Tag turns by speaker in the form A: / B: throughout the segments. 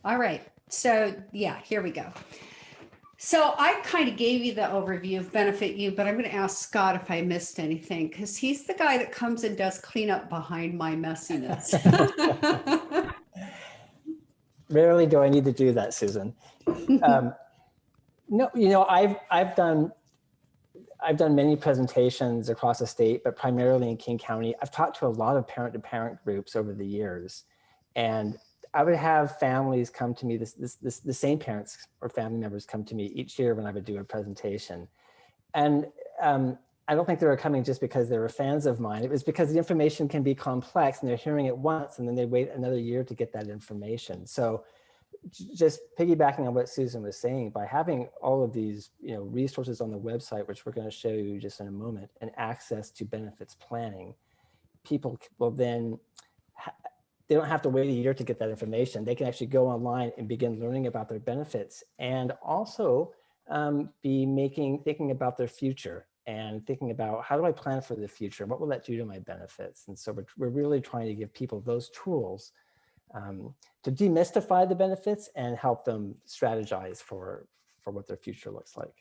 A: All right. So yeah, here we go. So I kind of gave you the overview of Benefit You, but I'm going to ask Scott if I missed anything, because he's the guy that comes and does cleanup behind my messiness.
B: Rarely do I need to do that, Susan. No, you know, I've done many presentations across the state, but primarily in King County. I've talked to a lot of parent-to-parent groups over the years, and I would have families come to me, the same parents or family members come to me each year when I would do a presentation. And I don't think they were coming just because they were fans of mine. It was because the information can be complex and they're hearing it once and then they wait another year to get that information. So just piggybacking on what Susan was saying, by having all of these resources on the website, which we're going to show you just in a moment, and access to benefits planning, people will then they don't have to wait a year to get that information. They can actually go online and begin learning about their benefits, and also be thinking about their future and thinking about, how do I plan for the future? What will that do to my benefits? And so we're really trying to give people those tools to demystify the benefits and help them strategize for what their future looks like.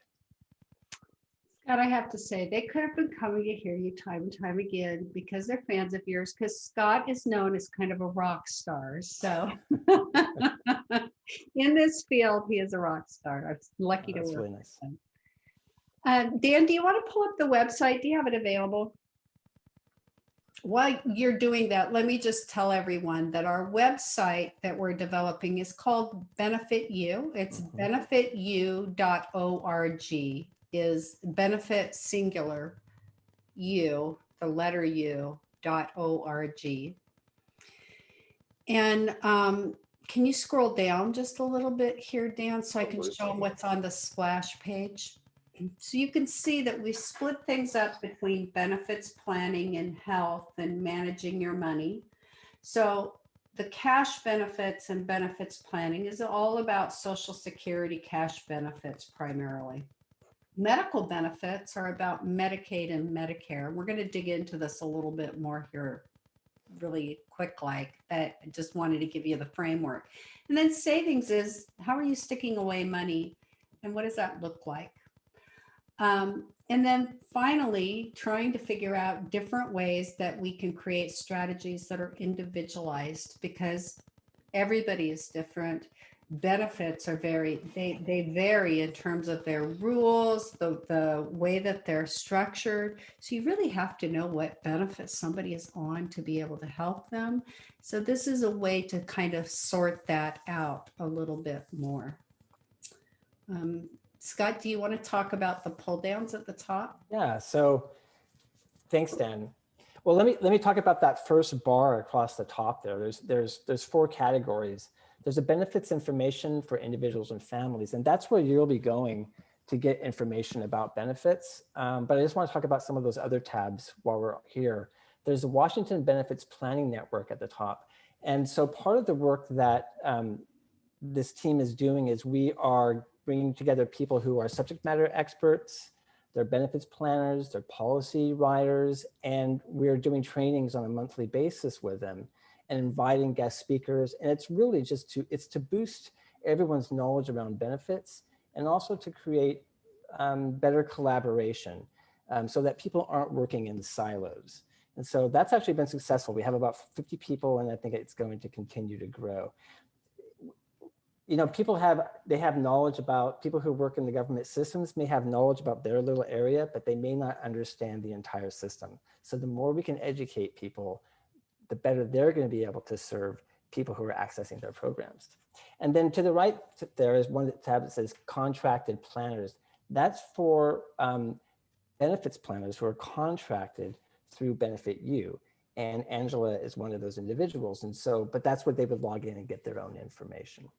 A: Scott, I have to say, they could have been coming to hear you time and time again because they're fans of yours, because Scott is known as kind of a rock star. So in this field, he is a rock star. I'm lucky to work
B: really nice.
A: with him. Dan, do you want to pull up the website? Do you have it available? While you're doing that, let me just tell everyone that our website that we're developing is called Benefit You. It's benefitu.org. Is benefit singular U, the letter U.org. And can you scroll down just a little bit here, Dan, so I can show them what's on the splash page? So you can see that we split things up between benefits planning and health and managing your money. So the cash benefits and benefits planning is all about Social Security cash benefits primarily. Medical benefits are about Medicaid and Medicare. We're going to dig into this a little bit more here really quick, like that. I just wanted to give you the framework. And then savings is, how are you sticking away money and what does that look like? And then finally, trying to figure out different ways that we can create strategies that are individualized, because everybody is different. Benefits are they vary in terms of their rules, the way that they're structured. So you really have to know what benefits somebody is on to be able to help them. So this is a way to kind of sort that out a little bit more. Scott, do you want to talk about the pull downs at the top?
B: Yeah, so thanks, Dan. Well, let me talk about that first bar across the top there. There's four categories. There's a benefits information for individuals and families, and that's where you'll be going to get information about benefits. But I just want to talk about some of those other tabs while we're here. There's the Washington Benefits Planning Network at the top. And so part of the work that this team is doing is we are bringing together people who are subject matter experts, they're benefits planners, they're policy writers, and we're doing trainings on a monthly basis with them and inviting guest speakers. And it's really just to boost everyone's knowledge around benefits and also to create better collaboration so that people aren't working in silos. And so that's actually been successful. We have about 50 people, and I think it's going to continue to grow. You know, they have knowledge about, people who work in the government systems may have knowledge about their little area, but they may not understand the entire system. So the more we can educate people, the better they're going to be able to serve people who are accessing their programs. And then to the right, there is one tab that says contracted planners. That's for benefits planners who are contracted through Benefit You. And Angela is one of those individuals. And so, but that's where they would log in and get their own information.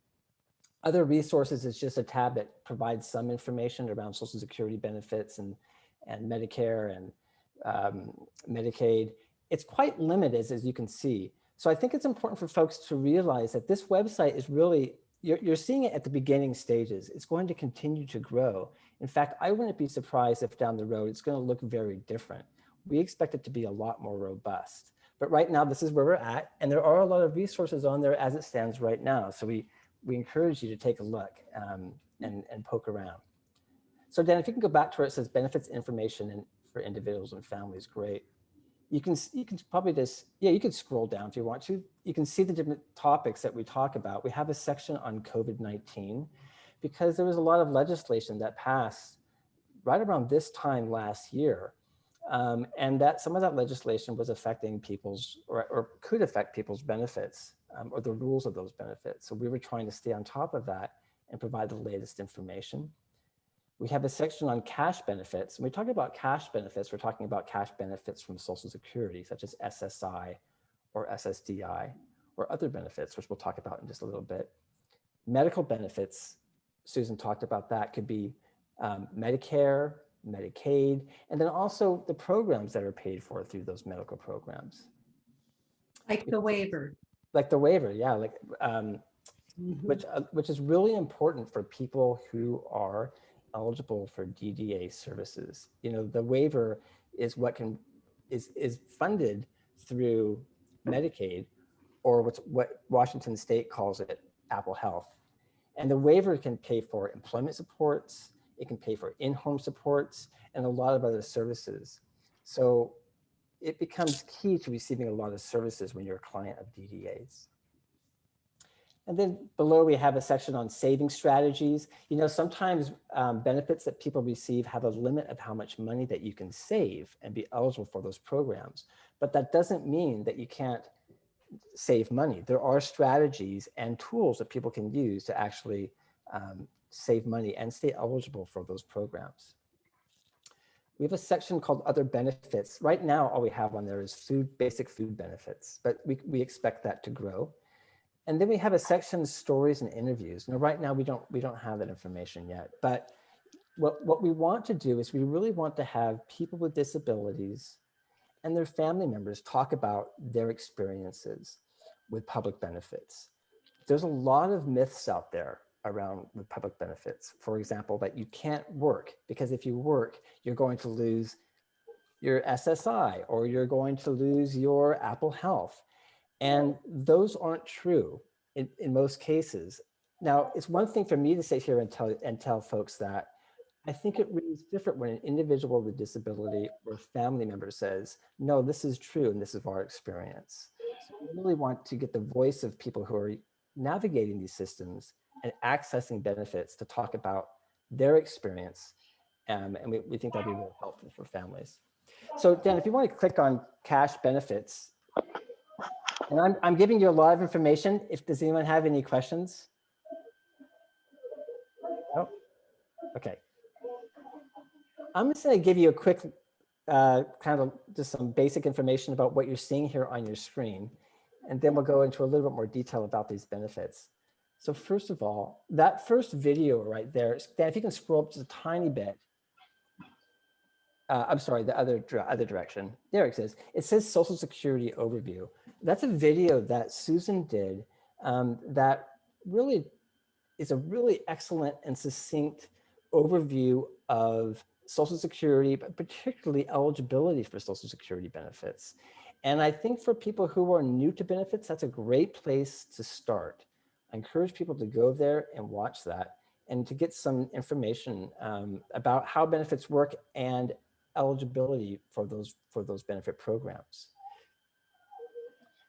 B: Other resources is just a tab that provides some information around Social Security benefits and Medicare and Medicaid. It's quite limited, as you can see. So I think it's important for folks to realize that this website is really, you're seeing it at the beginning stages. It's going to continue to grow. In fact, I wouldn't be surprised if down the road, it's going to look very different. We expect it to be a lot more robust. But right now, this is where we're at. And there are a lot of resources on there as it stands right now. So we encourage you to take a look and poke around. So Dan, if you can go back to where it says benefits information for individuals and families, great. You can probably just, yeah, you can scroll down if you want to. You can see the different topics that we talk about. We have a section on COVID-19 because there was a lot of legislation that passed right around this time last year. And that some of that legislation was affecting people's, or could affect people's benefits or the rules of those benefits. So we were trying to stay on top of that and provide the latest information. We have a section on cash benefits. When we talk about cash benefits, we're talking about cash benefits from Social Security, such as SSI or SSDI, or other benefits, which we'll talk about in just a little bit. Medical benefits, Susan talked about that, could be Medicare, Medicaid, and then also the programs that are paid for through those medical programs.
A: Like the waiver.
B: Like the waiver, yeah, like
A: Mm-hmm.
B: which is really important for people who are eligible for DDA services. You know, the waiver is what is funded through Medicaid, or what Washington State calls it Apple Health. And the waiver can pay for employment supports, it can pay for in-home supports, and a lot of other services. So it becomes key to receiving a lot of services when you're a client of DDAs. And then below we have a section on saving strategies. You know, sometimes benefits that people receive have a limit of how much money that you can save and be eligible for those programs. But that doesn't mean that you can't save money. There are strategies and tools that people can use to actually save money and stay eligible for those programs. We have a section called other benefits. Right now, all we have on there is basic food benefits, but we expect that to grow. And then we have a section, stories and interviews. Now, right now, we don't have that information yet, but what we want to do is we really want to have people with disabilities and their family members talk about their experiences with public benefits. There's a lot of myths out there around with public benefits. For example, that you can't work because if you work, you're going to lose your SSI or you're going to lose your Apple Health. And those aren't true in most cases. Now, it's one thing for me to sit here and tell folks that. I think it really is different when an individual with disability or a family member says, no, this is true and this is our experience. So we really want to get the voice of people who are navigating these systems and accessing benefits to talk about their experience. And we think that'd be really helpful for families. So Dan, if you want to click on cash benefits, and I'm giving you a lot of information. Does anyone have any questions? No? Okay. I'm just going to give you a quick kind of just some basic information about what you're seeing here on your screen. And then we'll go into a little bit more detail about these benefits. So first of all, that first video right there, Dan, if you can scroll up just a tiny bit. I'm sorry, the other direction. There it says. It says Social Security Overview. That's a video that Susan did that really is a really excellent and succinct overview of Social Security, but particularly eligibility for Social Security benefits. And I think for people who are new to benefits, that's a great place to start. I encourage people to go there and watch that and to get some information about how benefits work and eligibility for those benefit programs.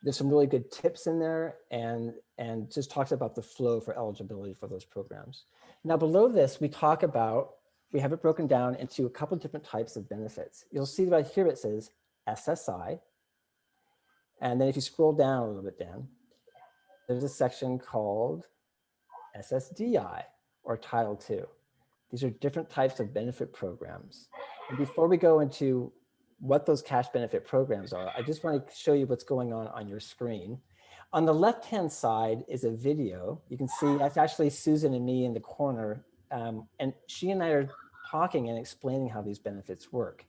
B: There's some really good tips in there and just talks about the flow for eligibility for those programs. Now below this, we have it broken down into a couple of different types of benefits. You'll see right here it says SSI. And then if you scroll down a little bit down, there's a section called SSDI or Title II. These are different types of benefit programs. And before we go into what those cash benefit programs are, I just want to show you what's going on your screen. On the left-hand side is a video. You can see that's actually Susan and me in the corner. And she and I are talking and explaining how these benefits work.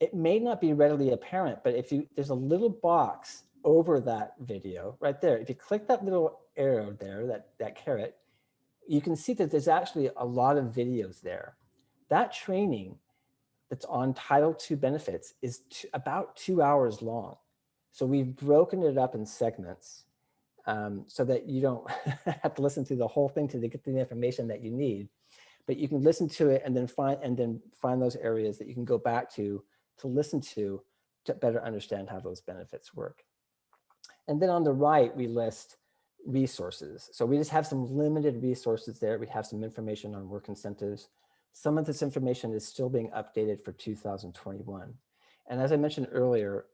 B: It may not be readily apparent, but there's a little box over that video right there. If you click that little arrow there, that caret, you can see that there's actually a lot of videos there. That training that's on Title II benefits is about 2 hours long. So we've broken it up in segments. so that you don't have to listen to the whole thing to get the information that you need. But you can listen to it and then find those areas that you can go back to listen to better understand how those benefits work. And then on the right, we list resources. So we just have some limited resources there. We have some information on work incentives. Some of this information is still being updated for 2021. And as I mentioned earlier,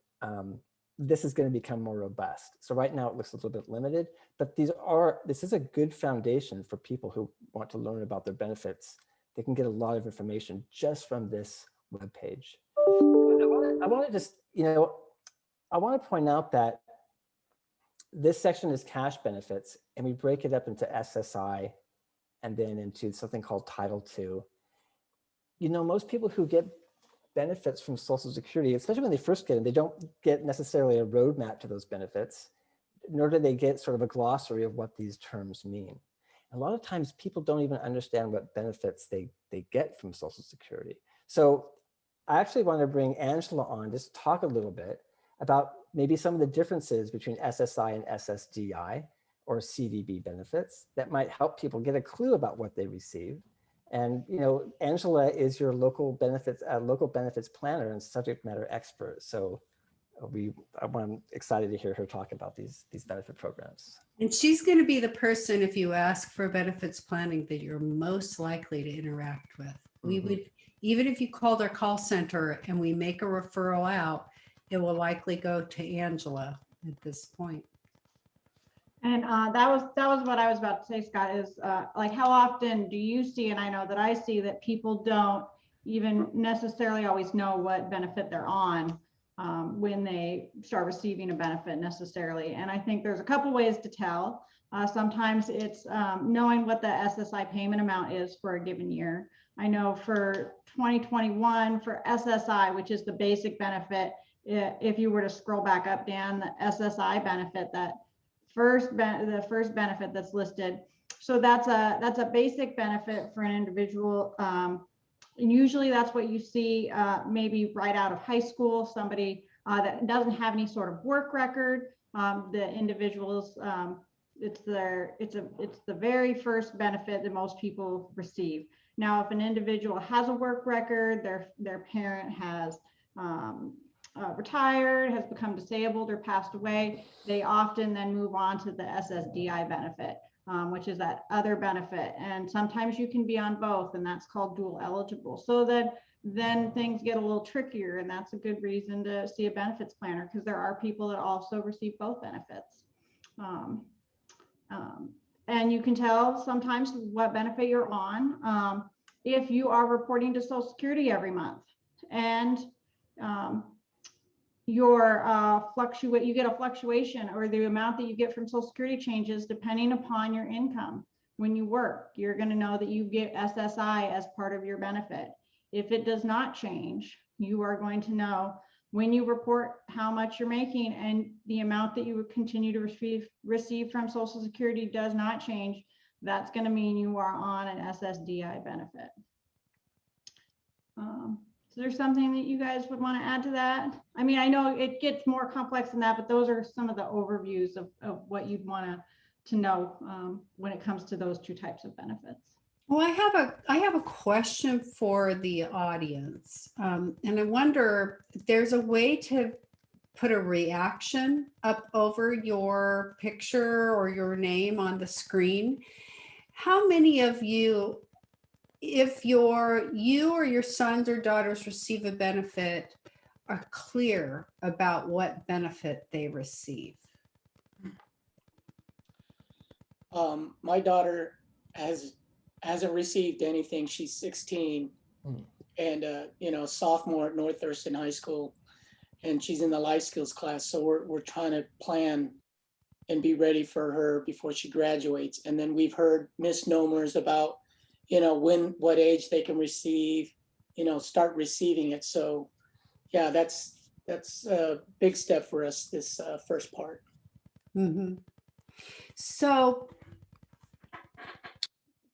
B: this is going to become more robust. So right now it looks a little bit limited, but this is a good foundation for people who want to learn about their benefits. They can get a lot of information just from this webpage. I want to just, I want to point out that this section is cash benefits, and we break it up into SSI and then into something called Title II. Most people who get benefits from Social Security, especially when they first get them, they don't get necessarily a roadmap to those benefits, nor do they get sort of a glossary of what these terms mean. A lot of times people don't even understand what benefits they get from Social Security. So I actually want to bring Angela on just to talk a little bit about maybe some of the differences between SSI and SSDI or CDB benefits that might help people get a clue about what they receive. And Angela is your local benefits planner and subject matter expert. So I'm excited to hear her talk about these benefit programs.
A: And she's going to be the person, if you ask for benefits planning, that you're most likely to interact with. We would, even if you called our call center and we make a referral out, it will likely go to Angela at this point.
C: And that was what I was about to say, Scott, is like, how often do you see, and I know that I see that people don't even necessarily always know what benefit they're on when they start receiving a benefit necessarily. And I think there's a couple ways to tell. Sometimes it's knowing what the SSI payment amount is for a given year. I know for 2021 for SSI, which is the basic benefit, if you were to scroll back up, Dan, the SSI benefit, that the first benefit that's listed. So that's a basic benefit for an individual. And usually that's what you see maybe right out of high school, somebody that doesn't have any sort of work record. The individuals, it's the very first benefit that most people receive. Now, if an individual has a work record, their parent has retired, has become disabled or passed away, they often then move on to the SSDI benefit, which is that other benefit. And sometimes you can be on both, and that's called dual eligible. So that then things get a little trickier, and that's a good reason to see a benefits planner, because there are people that also receive both benefits. And you can tell sometimes what benefit you're on if you are reporting to Social Security every month, and you get a fluctuation, or the amount that you get from Social Security changes depending upon your income. When you work, you're going to know that you get SSI as part of your benefit. If it does not change, you are going to know when you report how much you're making, and the amount that you would continue to receive from Social Security does not change. That's going to mean you are on an SSDI benefit. So there's something that you guys would want to add to that? I mean, I know it gets more complex than that, but those are some of the overviews of what you'd want to know when it comes to those two types of benefits.
A: Well, I have a question for the audience, and I wonder if there's a way to put a reaction up over your picture or your name on the screen. How many of you, if you or your sons or daughters receive a benefit, are clear about what benefit they receive?
D: My daughter hasn't received anything. She's 16 and sophomore at North Thurston High School, and she's in the life skills class. So we're trying to plan and be ready for her before she graduates. And then we've heard misnomers about what age they can receive, start receiving it. So yeah, that's a big step for us, this first part.
A: Mm-hmm. So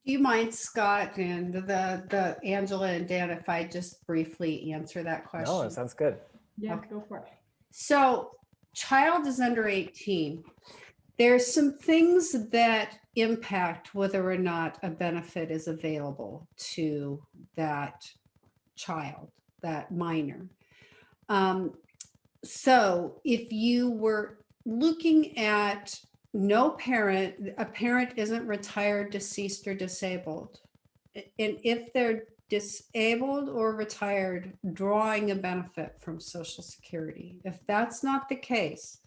A: do you mind, Scott, and the Angela and Dan, if I just briefly answer that question?
B: No, it sounds good.
C: Yeah,
A: Okay.
C: Go for it.
A: So child is under 18. There's some things that impact whether or not a benefit is available to that child, that minor. So if you were looking at no parent, a parent isn't retired, deceased, or disabled, and if they're disabled or retired, drawing a benefit from Social Security, if that's not the case,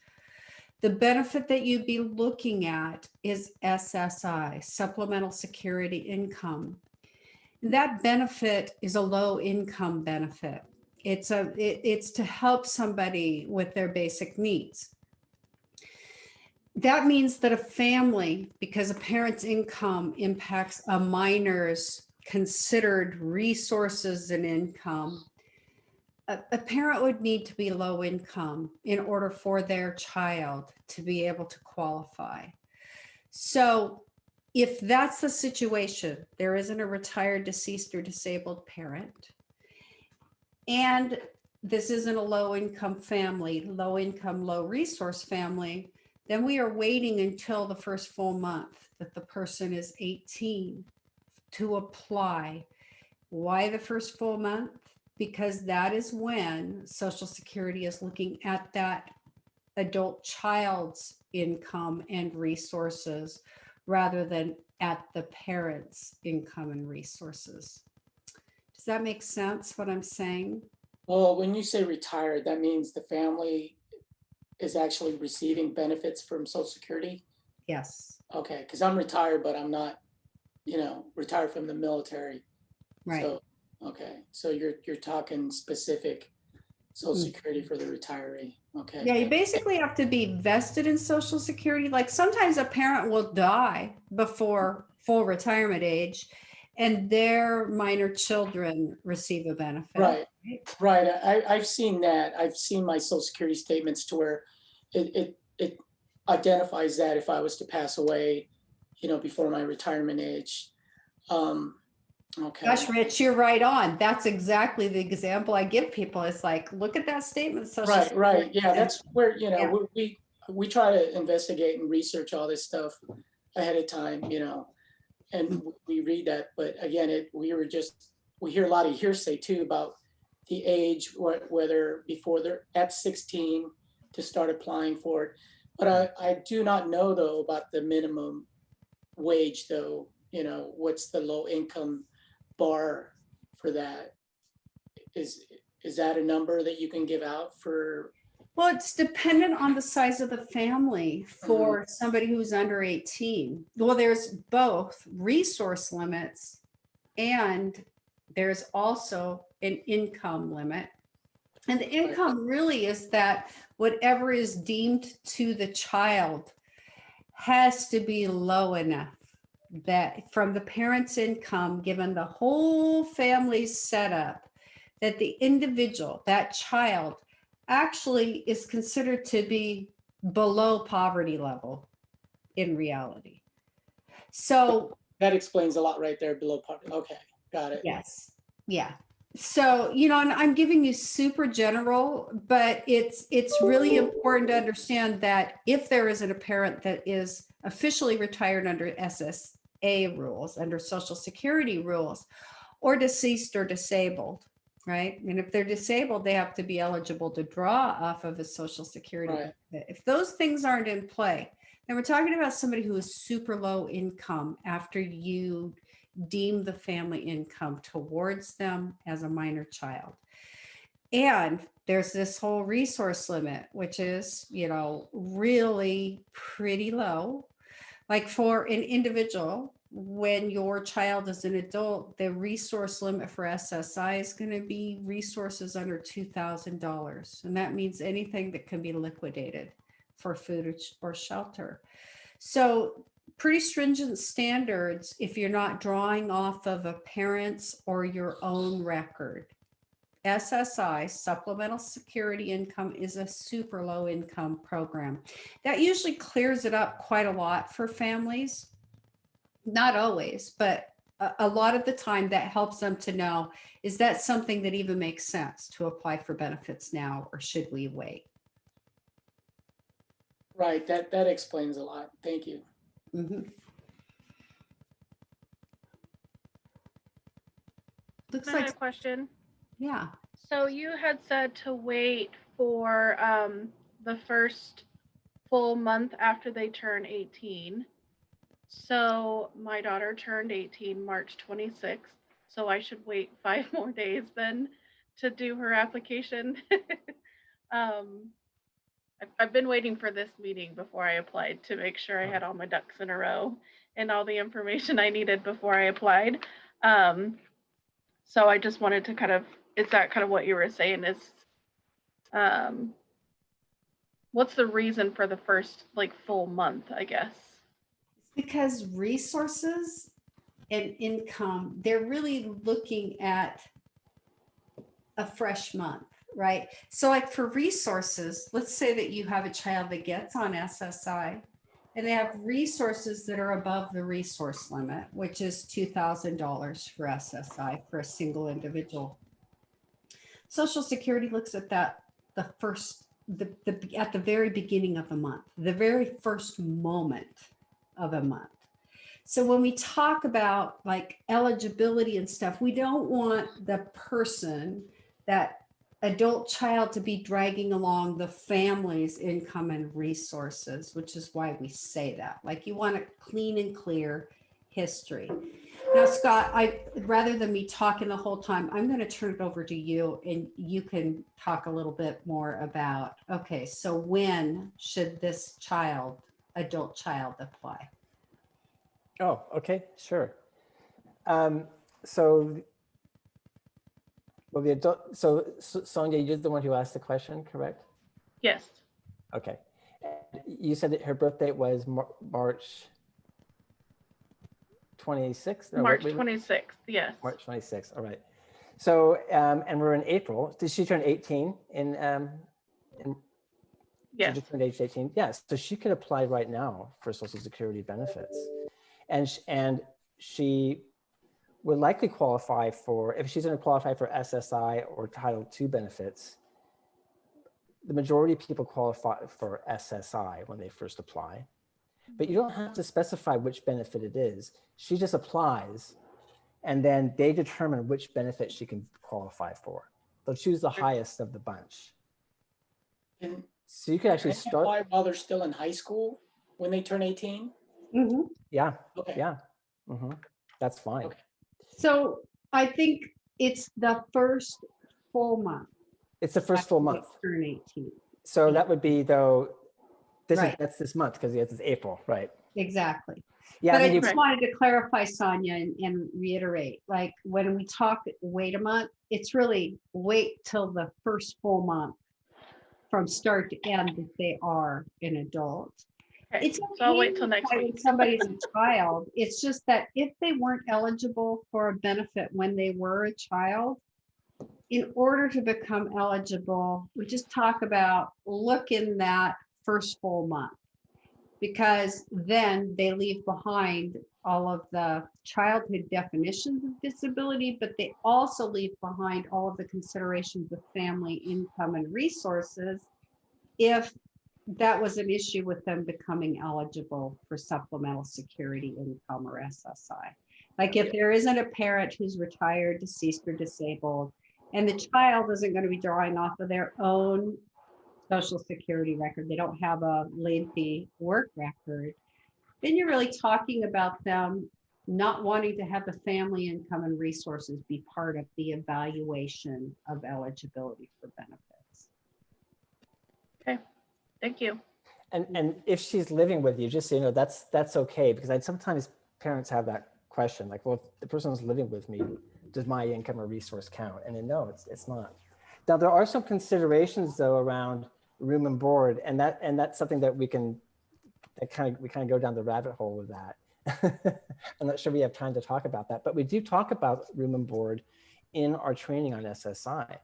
A: the benefit that you'd be looking at is SSI, Supplemental Security Income. That benefit is a low income benefit. It's to help somebody with their basic needs. That means that a family, because a parent's income impacts a minor's considered resources and income, a parent would need to be low income in order for their child to be able to qualify. So if that's the situation, there isn't a retired, deceased, or disabled parent, and this isn't a low income family, low income, low resource family, then we are waiting until the first full month that the person is 18 to apply. Why the first full month? Because that is when Social Security is looking at that adult child's income and resources rather than at the parent's income and resources. Does that make sense, what I'm saying?
D: Well, when you say retired, that means the family is actually receiving benefits from Social Security?
A: Yes.
D: Okay, because I'm retired, but I'm not, retired from the military.
A: Right.
D: So, okay, so you're talking specific Social Security for the retiree. Okay.
A: Yeah, you basically have to be vested in Social Security. Like sometimes a parent will die before full retirement age and their minor children receive a benefit.
D: Right. I've seen that. I've seen my Social Security statements to where it identifies that if I was to pass away, before my retirement age. Okay.
A: Gosh, Rich, you're right on. That's exactly the example I give people. It's like, look at that statement.
D: Right. Yeah, that's where,
A: Yeah.
D: we try to investigate and research all this stuff ahead of time, and we read that. But again, we hear a lot of hearsay too about the age, whether before they're at 16 to start applying for it. But I do not know though about the minimum wage though, what's the low income bar for that? Is that a number that you can give out for?
A: Well, it's dependent on the size of the family for somebody who's under 18. Well, there's both resource limits and there's also an income limit. And the income really is that whatever is deemed to the child has to be low enough that from the parent's income, given the whole family's setup, that the individual, that child, actually is considered to be below poverty level in reality. So
D: that explains a lot right there, below poverty. Okay, got it.
A: Yes. Yeah. So, and I'm giving you super general, but it's really important to understand that if there isn't a parent that is officially retired under SSA rules, under Social Security rules, or deceased or disabled, right? And if they're disabled, they have to be eligible to draw off of a Social Security benefit. If those things aren't in play, then we're talking about somebody who is super low income after you deem the family income towards them as a minor child. And there's this whole resource limit, which is, really pretty low. Like for an individual, when your child is an adult, the resource limit for SSI is going to be resources under $2,000. And that means anything that can be liquidated for food or shelter. So pretty stringent standards if you're not drawing off of a parent's or your own record. SSI, Supplemental Security Income, is a super low income program. That usually clears it up quite a lot for families. Not always, but a lot of the time that helps them to know, is that something that even makes sense to apply for benefits now, or should we wait?
D: Right, that explains a lot. Thank you.
A: Mhm. Looks
E: I had
A: like,
E: a question.
A: yeah.
E: So you had said to wait for the first full month after they turn 18. So my daughter turned 18 March 26th. So I should wait 5 more days then to do her application. um, I've been waiting for this meeting before I applied to make sure I had all my ducks in a row and all the information I needed before I applied. So I just wanted to kind of, is that kind of what you were saying is, what's the reason for the first like full month, I guess?
A: Because resources and income, they're really looking at a fresh month, right? So like for resources, let's say that you have a child that gets on SSI and they have resources that are above the resource limit, which is $2,000 for SSI for a single individual. Social Security looks at that at the very beginning of the month, the very first moment of a month. So when we talk about like eligibility and stuff, we don't want the person, that adult child, to be dragging along the family's income and resources, which is why we say that. Like you want a clean and clear history. Now, Scott, rather than me talking the whole time, I'm going to turn it over to you and you can talk a little bit more about, okay, so when should this adult child apply?
B: Oh, okay, sure. Well, the adult, so Sonia, you're the one who asked the question, correct?
E: Yes.
B: Okay. You said that her birth date was March 26th? No,
E: March 26th, yes.
B: March 26th, all right. So, and we're in April. Did she turn 18
E: Yes.
B: She just turned age 18? Yes, so she could apply right now for Social Security benefits. And she would likely qualify for, if she's going to qualify for SSI or Title II benefits, the majority of people qualify for SSI when they first apply. But you don't have to specify which benefit it is. She just applies, and then they determine which benefit she can qualify for. They'll choose the highest of the bunch.
D: And
B: So you could actually
D: can they
B: start.
D: apply while they're still in high school when they turn 18?
A: Mm-hmm.
B: Yeah,
D: Okay.
B: yeah, that's fine.
D: Okay.
A: So I think it's the first full month.
B: It's the first full month.
A: Turn 18.
B: So that would be though,
A: Right.
B: that's this month because it's April, right?
A: Exactly.
B: Yeah,
A: But
B: I
A: I
B: mean,
A: just wanted to clarify, Sonia, and reiterate, like when we talk wait a month, it's really wait till the first full month from start to end if they are an adult.
E: Okay.
A: It's
E: So I'll wait till next
A: when
E: week.
A: somebody's a child. It's just that if they weren't eligible for a benefit when they were a child, in order to become eligible, we just talk about look in that first full month, because then they leave behind all of the childhood definitions of disability, but they also leave behind all of the considerations of family income and resources if that was an issue with them becoming eligible for supplemental security income or SSI. Like if there isn't a parent who's retired, deceased, or disabled, and the child isn't going to be drawing off of their own Social Security record, they don't have a lengthy work record, then you're really talking about them not wanting to have the family income and resources be part of the evaluation of eligibility for benefits.
E: Okay, thank you.
B: and if she's living with you, just so you know, that's okay, because sometimes parents have that question, like, well, if the person who's living with me, does my income or resource count? And then no, it's not. Now there are some considerations though around room and board, and that's something that we kind of go down the rabbit hole with that. I'm not sure we have time to talk about that, but we do talk about room and board in our training on SSI.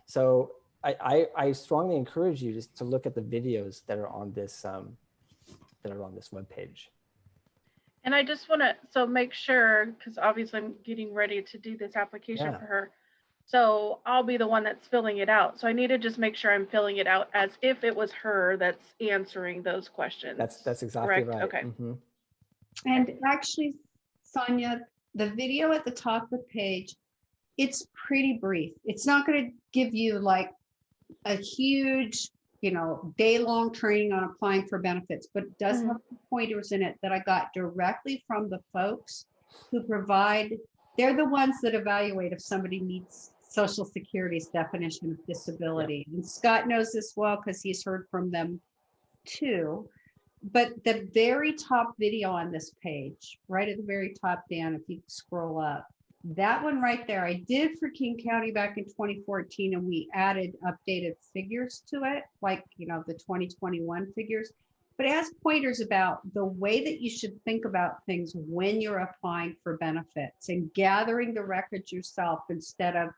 B: So I strongly encourage you just to look at the videos that are on this webpage.
E: And I just want to make sure, because obviously I'm getting ready to do this application for her. So I'll be the one that's filling it out. So I need to just make sure I'm filling it out as if it was her that's answering those questions.
B: That's exactly
E: correct?
B: right.
E: Okay.
B: Mhm.
A: And actually, Sonia, the video at the top of the page, it's pretty brief. It's not going to give you like a huge, day-long training on applying for benefits, but it does have pointers in it that I got directly from the folks who provide. They're the ones that evaluate if somebody meets Social Security's definition of disability. And Scott knows this well because he's heard from them too. But the very top video on this page, right at the very top, Dan, if you scroll up, that one right there, I did for King County back in 2014, and we added updated figures to it, like, the 2021 figures. But it has pointers about the way that you should think about things when you're applying for benefits and gathering the records yourself instead of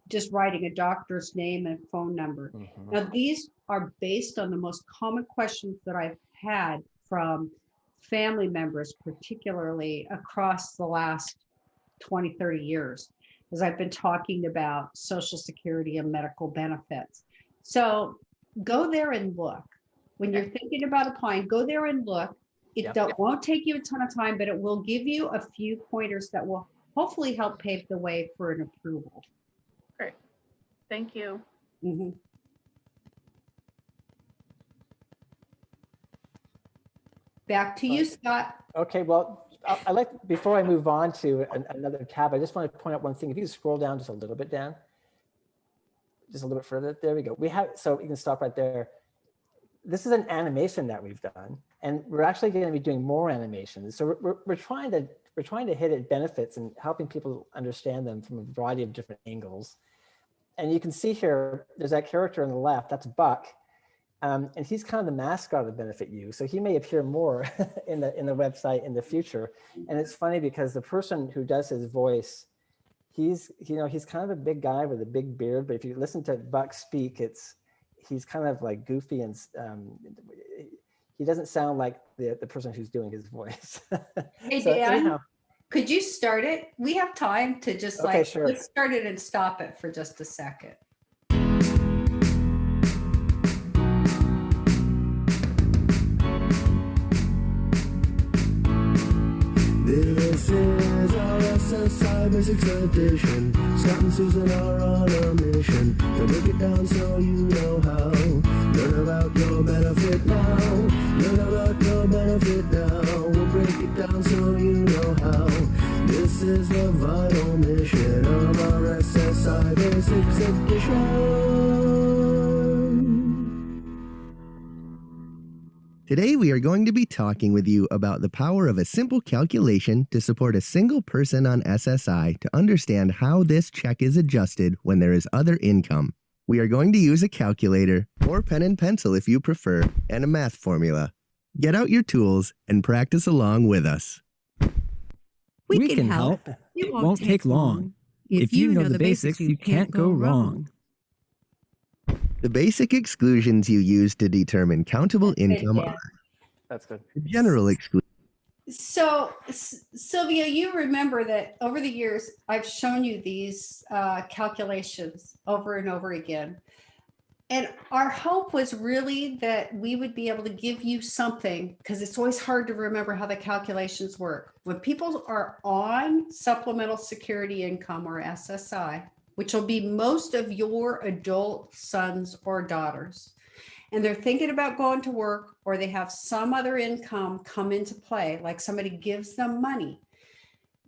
A: just writing a doctor's name and phone number.
B: Mhm.
A: Now, these are based on the most common questions that I've had from family members, particularly across the last 20, 30 years, as I've been talking about Social Security and medical benefits. So go there and look. When you're thinking about applying, go there and look. It won't take you a ton of time, but it will give you a few pointers that will hopefully help pave the way for an approval.
E: Great. Thank you.
A: Mhm. Back to you, Scott.
B: Okay, well, I like, before I move on to another tab, I just want to point out one thing. If you scroll down just a little bit, Dan, just a little bit further, there we go. We have, so you can stop right there. This is an animation that we've done, and we're actually going to be doing more animations. So we're trying to hit at benefits and helping people understand them from a variety of different angles. And you can see here, there's that character on the left, that's Buck. And he's kind of the mascot of the Benefit U. So he may appear more in the website in the future. And it's funny because the person who does his voice, he's kind of a big guy with a big beard, but if you listen to Buck speak, he's kind of like goofy, and he doesn't sound like the person who's doing his voice.
A: Hey,
B: So
A: Dan,
B: anyhow,
A: could you start it? We have time to just
B: Okay, sure.
A: let's start it and stop it for just a second.
F: This is our SSI Basics Edition. Scott and Susan are on a mission to break it down so you know how. Learn about your benefit now. Learn about your benefit now. We'll break it down so you know how. This is the vital mission of our SSI Basics Edition. Today, we are going to be talking with you about the power of a simple calculation to support a single person on SSI to understand how this check is adjusted when there is other income. We are going to use a calculator, or pen and pencil if you prefer, and a math formula. Get out your tools and practice along with us.
G: We can help. It won't take long. If you know the basics, you can't go wrong.
F: The basic exclusions you use to determine countable income
A: Dan.
F: are
B: that's good.
F: general exclusions.
A: So Sylvia, you remember that over the years, I've shown you these calculations over and over again. And our hope was really that we would be able to give you something, because it's always hard to remember how the calculations work. When people are on supplemental security income, or SSI, which will be most of your adult sons or daughters, and they're thinking about going to work, or they have some other income come into play, like somebody gives them money,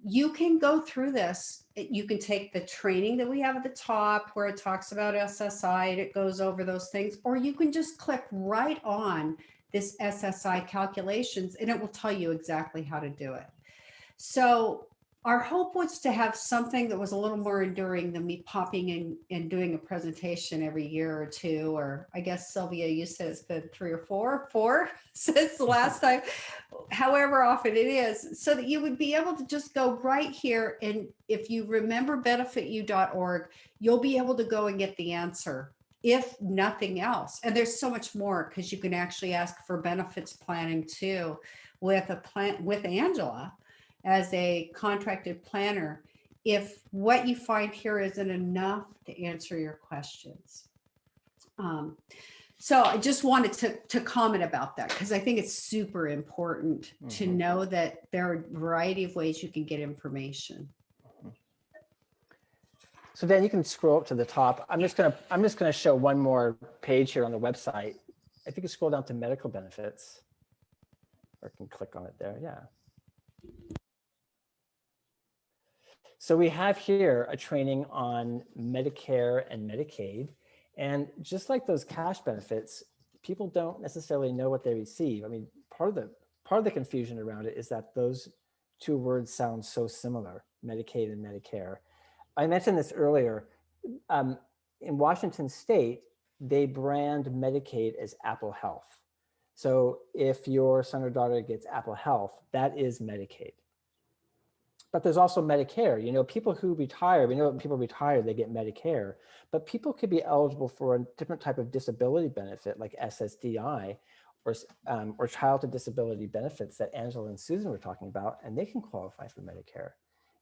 A: you can go through this. You can take the training that we have at the top where it talks about SSI and it goes over those things, or you can just click right on this SSI calculations and it will tell you exactly how to do it. So our hope was to have something that was a little more enduring than me popping in and doing a presentation every year or two, or I guess Sylvia, you said it's been 3 or 4 since the last time, however often it is, so that you would be able to just go right here. And if you remember benefitu.org, you'll be able to go and get the answer, if nothing else. And there's so much more, because you can actually ask for benefits planning too with Angela as a contracted planner. if what you find here isn't enough to answer your questions. So I just wanted to comment about that because I think it's super important to know that there are a variety of ways you can get information.
B: So then you can scroll up to the top. I'm just gonna show one more page here on the website. If you can scroll down to medical benefits, or I can click on it there, yeah. So we have here a training on Medicare and Medicaid. And just like those cash benefits, people don't necessarily know what they receive. I mean, part of the confusion around it is that those two words sound so similar, Medicaid and Medicare. I mentioned this earlier. In Washington State, they brand Medicaid as Apple Health. So if your son or daughter gets Apple Health, that is Medicaid. But there's also Medicare. You know, people who retire, we know when people retire, they get Medicare, but people could be eligible for a different type of disability benefit like SSDI or childhood disability benefits that Angela and Susan were talking about, and they can qualify for Medicare.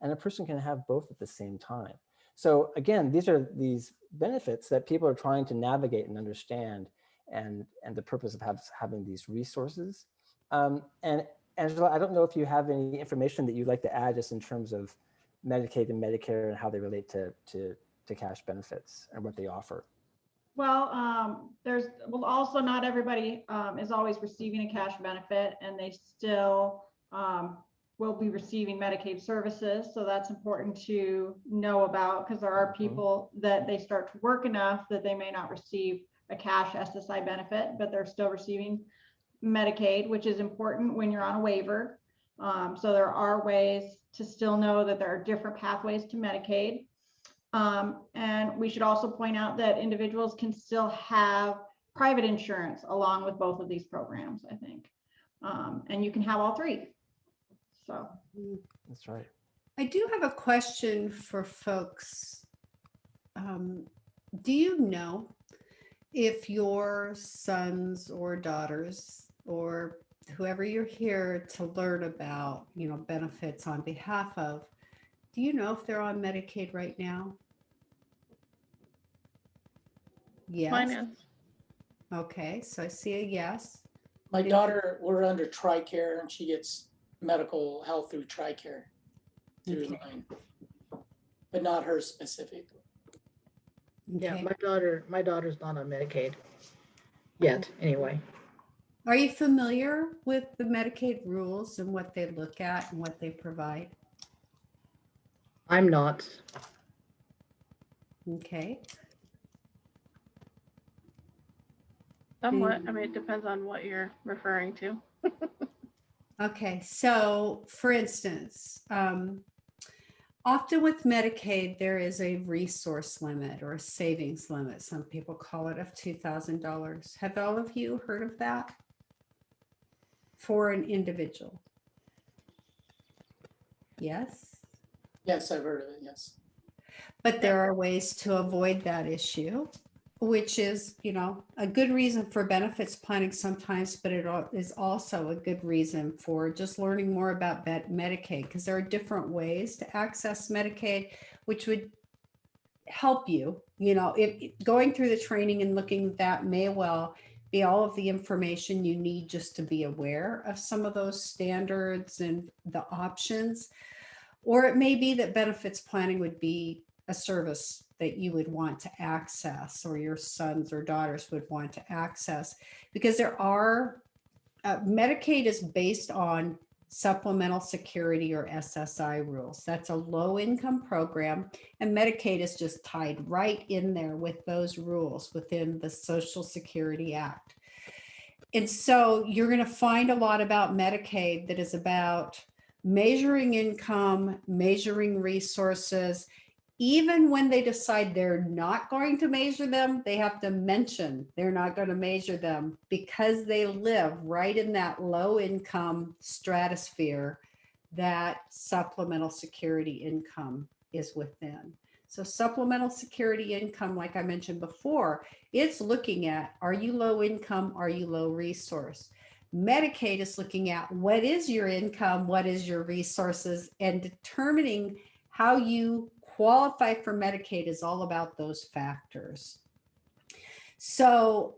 B: And a person can have both at the same time. So again, these are these benefits that people are trying to navigate and understand, and the purpose of having these resources. And Angela, I don't know if you have any information that you'd like to add just in terms of Medicaid and Medicare and how they relate to cash benefits and what they offer.
C: Well, also not everybody is always receiving a cash benefit, and they still will be receiving Medicaid services. So that's important to know about, because there are people that they start to work enough that they may not receive a cash SSI benefit, but they're still receiving Medicaid, which is important when you're on a waiver. So there are ways to still know that there are different pathways to Medicaid. And we should also point out that individuals can still have private insurance along with both of these programs, I think. And you can have all three. So
B: that's right.
A: I do have a question for folks. Do you know if your sons or daughters or whoever you're here to learn about, benefits on behalf of, do you know if they're on Medicaid right now? Yes.
E: Mine is.
A: Okay, so I see a yes.
D: My daughter, we're under TRICARE, and she gets medical health through TRICARE through mine, but not her specific.
H: Yeah,
A: Okay.
H: my daughter's not on Medicaid yet, anyway.
A: Are you familiar with the Medicaid rules and what they look at and what they provide?
H: I'm not.
A: Okay.
E: Somewhat. I mean, it depends on what you're referring to.
A: Okay, so for instance, often with Medicaid, there is a resource limit or a savings limit. Some people call it of $2,000. Have all of you heard of that for an individual? Yes.
D: Yes, I've heard of it, yes.
A: But there are ways to avoid that issue, which is, a good reason for benefits planning sometimes, but it is also a good reason for just learning more about Medicaid, because there are different ways to access Medicaid, which would help you, if going through the training and looking at that may well be all of the information you need just to be aware of some of those standards and the options. Or it may be that benefits planning would be a service that you would want to access, or your sons or daughters would want to access, because there are, Medicaid is based on Supplemental Security or SSI rules. That's a low income program, and Medicaid is just tied right in there with those rules within the Social Security Act. And so you're going to find a lot about Medicaid that is about measuring income, measuring resources. Even when they decide they're not going to measure them, they have to mention they're not going to measure them because they live right in that low income stratosphere that supplemental security income is within. So supplemental security income, like I mentioned before, it's looking at, are you low income? Are you low resource? Medicaid is looking at what is your income, what is your resources, and determining how you qualify for Medicaid is all about those factors. So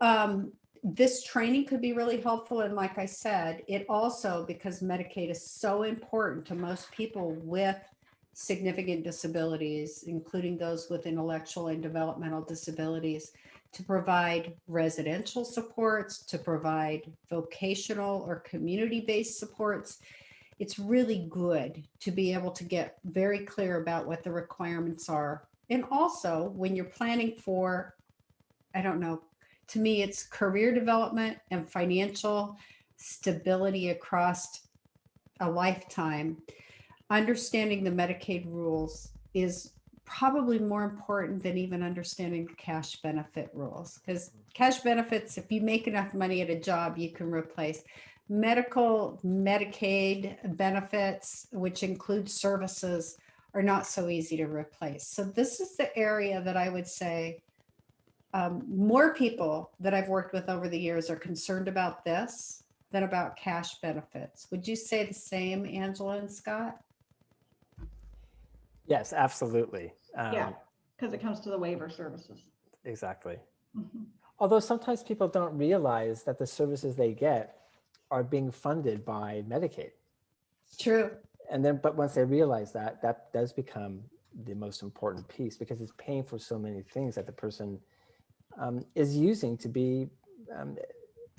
A: this training could be really helpful. And like I said, it also, because Medicaid is so important to most people with significant disabilities, including those with intellectual and developmental disabilities, to provide residential supports, to provide vocational or community-based supports. It's really good to be able to get very clear about what the requirements are. And also when you're planning for, I don't know, to me, it's career development and financial stability across a lifetime. Understanding the Medicaid rules is probably more important than even understanding the cash benefit rules, because cash benefits, if you make enough money at a job, you can replace. Medicaid benefits, which include services, are not so easy to replace. So this is the area that I would say more people that I've worked with over the years are concerned about this than about cash benefits. Would you say the same, Angela and Scott?
B: Yes, absolutely.
C: Yeah, because it comes to the waiver services.
B: Exactly.
C: Mhm.
B: Although sometimes people don't realize that the services they get are being funded by Medicaid.
A: It's true.
B: And then, but once they realize that, that does become the most important piece, because it's paying for so many things that the person is using to be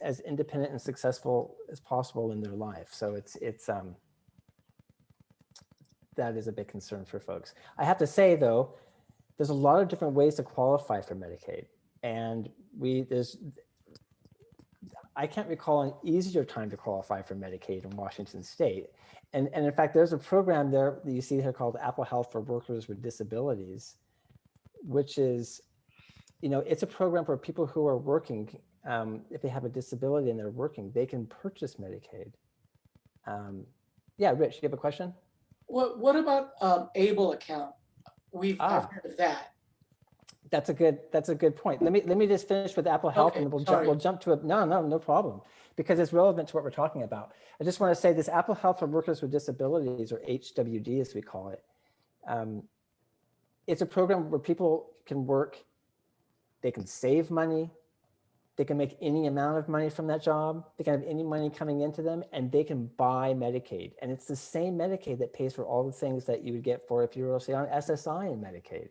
B: as independent and successful as possible in their life. So that is a big concern for folks. I have to say though, there's a lot of different ways to qualify for Medicaid, and I can't recall an easier time to qualify for Medicaid in Washington State. And in fact, there's a program there that you see here called Apple Health for Workers with Disabilities, which is, it's a program for people who are working. If they have a disability and they're working, they can purchase Medicaid. Yeah, Rich, you have a question?
D: What about ABLE account? I've heard of that.
B: That's a good point. Let me just finish with Apple Health,
D: Okay,
B: and we'll jump to it. No problem, because it's relevant to what we're talking about. I just want to say this Apple Health for Workers with Disabilities, or HWD as we call it. It's a program where people can work, they can save money, they can make any amount of money from that job, they can have any money coming into them, and they can buy Medicaid. And it's the same Medicaid that pays for all the things that you would get for if you were, say, on SSI in Medicaid.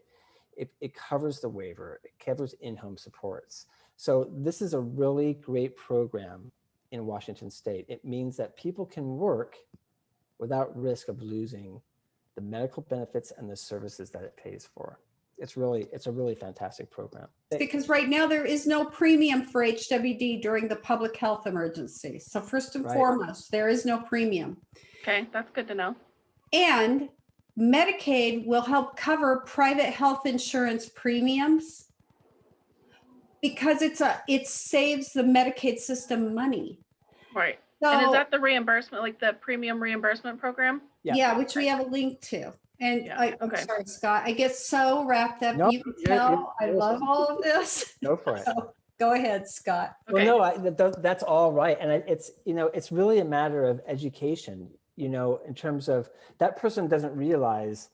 B: It covers the waiver, it covers in-home supports. So this is a really great program in Washington State. It means that people can work without risk of losing the medical benefits and the services that it pays for. It's a really fantastic program.
A: Because right now there is no premium for HWD during the public health emergency. So first and foremost, there is no premium.
E: Okay, that's good to know.
A: And Medicaid will help cover private health insurance premiums because it saves the Medicaid system money.
E: Right.
A: So,
E: and is that the reimbursement, like the premium reimbursement program?
A: Yeah, which we have a link to. And
E: Yeah,
A: I'm sorry, Scott, I get so wrapped up. You can tell I love all of this.
B: Go for it.
A: So, go ahead, Scott.
B: Okay. Well, no, that's all right. And it's really a matter of education, in terms of that person doesn't realize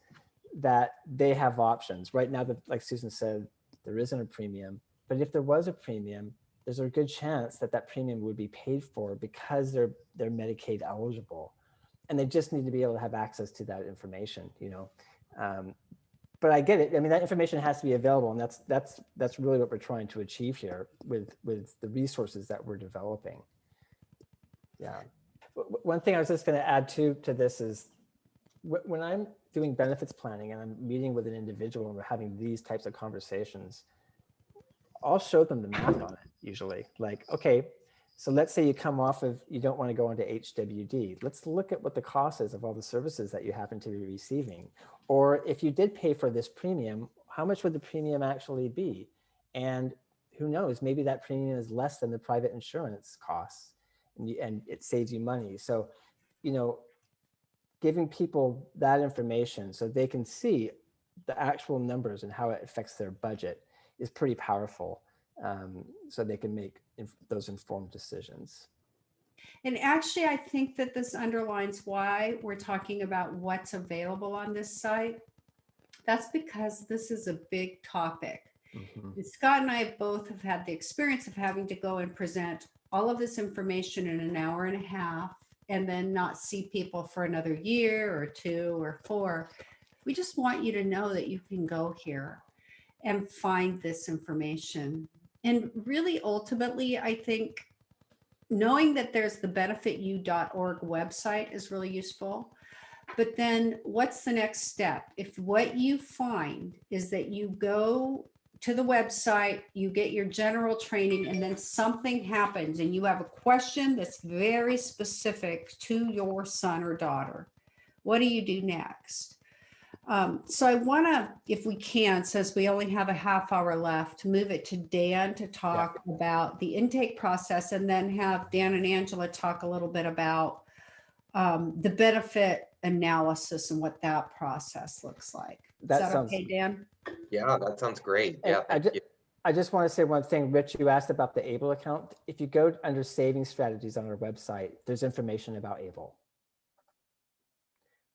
B: that they have options right now. That, like Susan said, there isn't a premium, but if there was a premium, there's a good chance that premium would be paid for because they're Medicaid eligible, and they just need to be able to have access to that information, But I get it. I mean, that information has to be available, and that's really what we're trying to achieve here with the resources that we're developing. Yeah. One thing I was just going to add to this is when I'm doing benefits planning and I'm meeting with an individual and we're having these types of conversations, I'll show them the math on it usually. Like, okay, so let's say you don't want to go into HWD. Let's look at what the cost is of all the services that you happen to be receiving. Or if you did pay for this premium, how much would the premium actually be? And who knows, maybe that premium is less than the private insurance costs, and it saves you money. So, giving people that information so they can see the actual numbers and how it affects their budget is pretty powerful, so they can make those informed decisions.
A: And actually, I think that this underlines why we're talking about what's available on this site. That's because this is a big topic.
B: Mhm.
A: And Scott and I both have had the experience of having to go and present all of this information in an hour and a half and then not see people for another year or 2 or 4. We just want you to know that you can go here and find this information. And really, ultimately, I think knowing that there's the benefitu.org website is really useful. But then what's the next step? If what you find is that you go to the website, you get your general training, and then something happens and you have a question that's very specific to your son or daughter, what do you do next? So I want to, if we can, since we only have a half hour left, move it to Dan to talk about the intake process, and then have Dan and Angela talk a little bit about the benefit analysis and what that process looks like. Is that
B: sounds
A: okay, Dan?
I: Yeah, that sounds great.
B: And
I: Yeah, thank you.
B: I just want to say one thing, Rich, you asked about the ABLE account. If you go under savings strategies on our website, there's information about ABLE.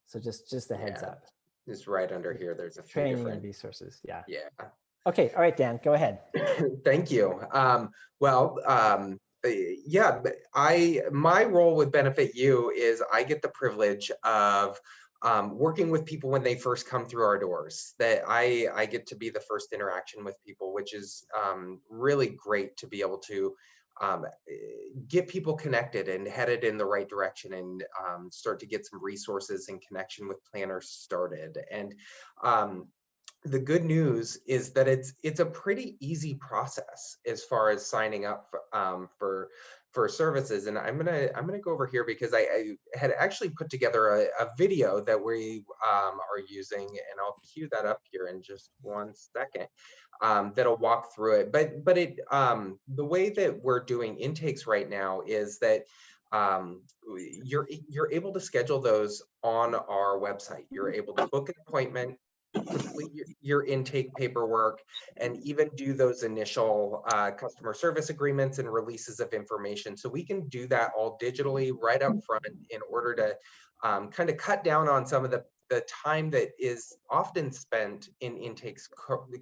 B: So just a heads up.
I: It's right under here. There's a few
B: Training
I: different
B: and resources. Yeah.
I: Yeah.
B: Okay. All right, Dan, go ahead.
I: Thank you. Yeah, my role with Benefit U is I get the privilege of working with people when they first come through our doors. That I get to be the first interaction with people, which is really great to be able to get people connected and headed in the right direction, and start to get some resources and connection with planners started. And the good news is that it's a pretty easy process as far as signing up for services. And I'm gonna go over here because I had actually put together a video that we are using, and I'll cue that up here in just 1 second. That'll walk through it. But it the way that we're doing intakes right now is that you're able to schedule those on our website. You're able to book an appointment, complete your intake paperwork, and even do those initial customer service agreements and releases of information. So we can do that all digitally right up front in order to kind of cut down on some of the time that is often spent in intakes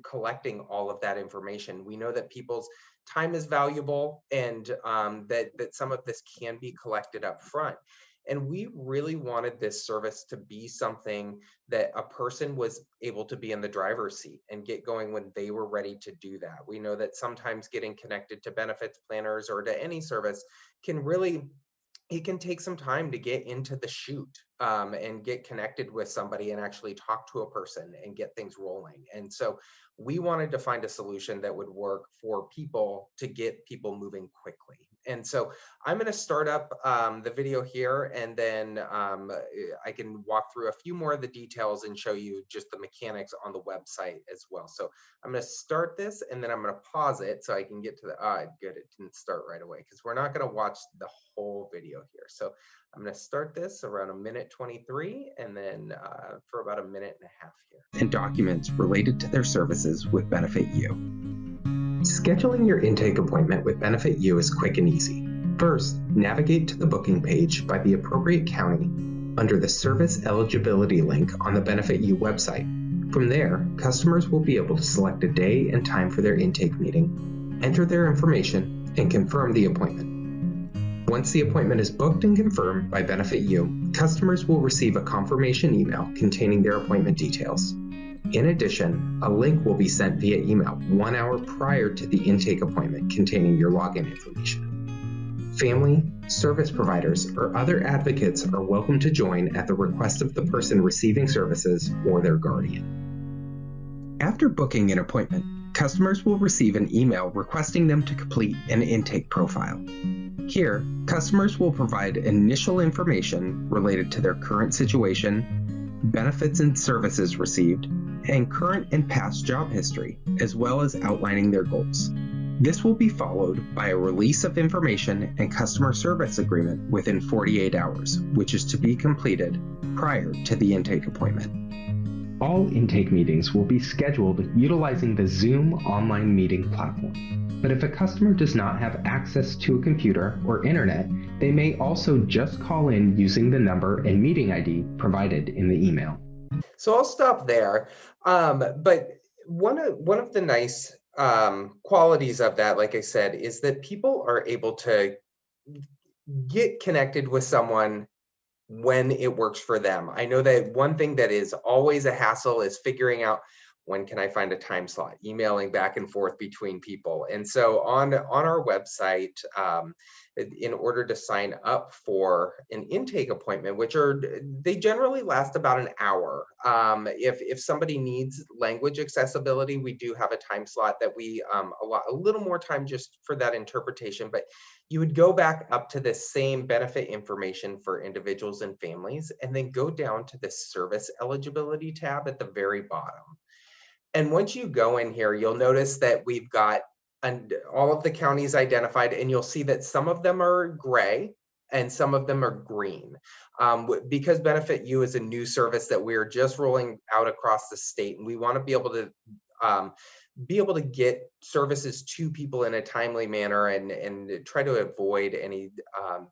I: collecting all of that information. We know that people's time is valuable, and that some of this can be collected up front. And we really wanted this service to be something that a person was able to be in the driver's seat and get going when they were ready to do that. We know that sometimes getting connected to benefits planners or to any service it can take some time to get into the chute and get connected with somebody and actually talk to a person and get things rolling. And so we wanted to find a solution that would work for people to get people moving quickly. And so I'm going to start up the video here, and then I can walk through a few more of the details and show you just the mechanics on the website as well. So I'm going to start this, and then I'm going to pause it so I can get to the, good, it didn't start right away because we're not going to watch the whole video here. So I'm going to start this around 1:23, and then for about 1.5 minutes here. And documents related to their services with Benefit U. Scheduling your intake appointment with Benefit U is quick and easy. First, navigate to the booking page by the appropriate county under the Service Eligibility link on the Benefit U website. From there, customers will be able to select a day and time for their intake meeting, enter their information, and confirm the appointment. Once the appointment is booked and confirmed by Benefit U, customers will receive a confirmation email containing their appointment details. In addition, a link will be sent via email 1 hour prior to the intake appointment containing your login information. Family, service providers, or other advocates are welcome to join at the request of the person receiving services or their guardian. After booking an appointment, customers will receive an email requesting them to complete an intake profile. Here, customers will provide initial information related to their current situation, benefits and services received, and current and past job history, as well as outlining their goals. This will be followed by a release of information and customer service agreement within 48 hours, which is to be completed prior to the intake appointment. All intake meetings will be scheduled utilizing the Zoom online meeting platform. But if a customer does not have access to a computer or internet, they may also just call in using the number and meeting ID provided in the email. So I'll stop there. But one of the nice qualities of that, like I said, is that people are able to get connected with someone when it works for them. I know that one thing that is always a hassle is figuring out when can I find a time slot, emailing back and forth between people. And so on our website, in order to sign up for an intake appointment, they generally last about an hour. If somebody needs language accessibility, we do have a time slot that we allot a little more time just for that interpretation, but you would go back up to the same benefit information for individuals and families, and then go down to the service eligibility tab at the very bottom. And once you go in here, you'll notice that we've got all of the counties identified, and you'll see that some of them are gray and some of them are green. Because Benefit U is a new service that we're just rolling out across the state, and we want to be able to get services to people in a timely manner and try to avoid any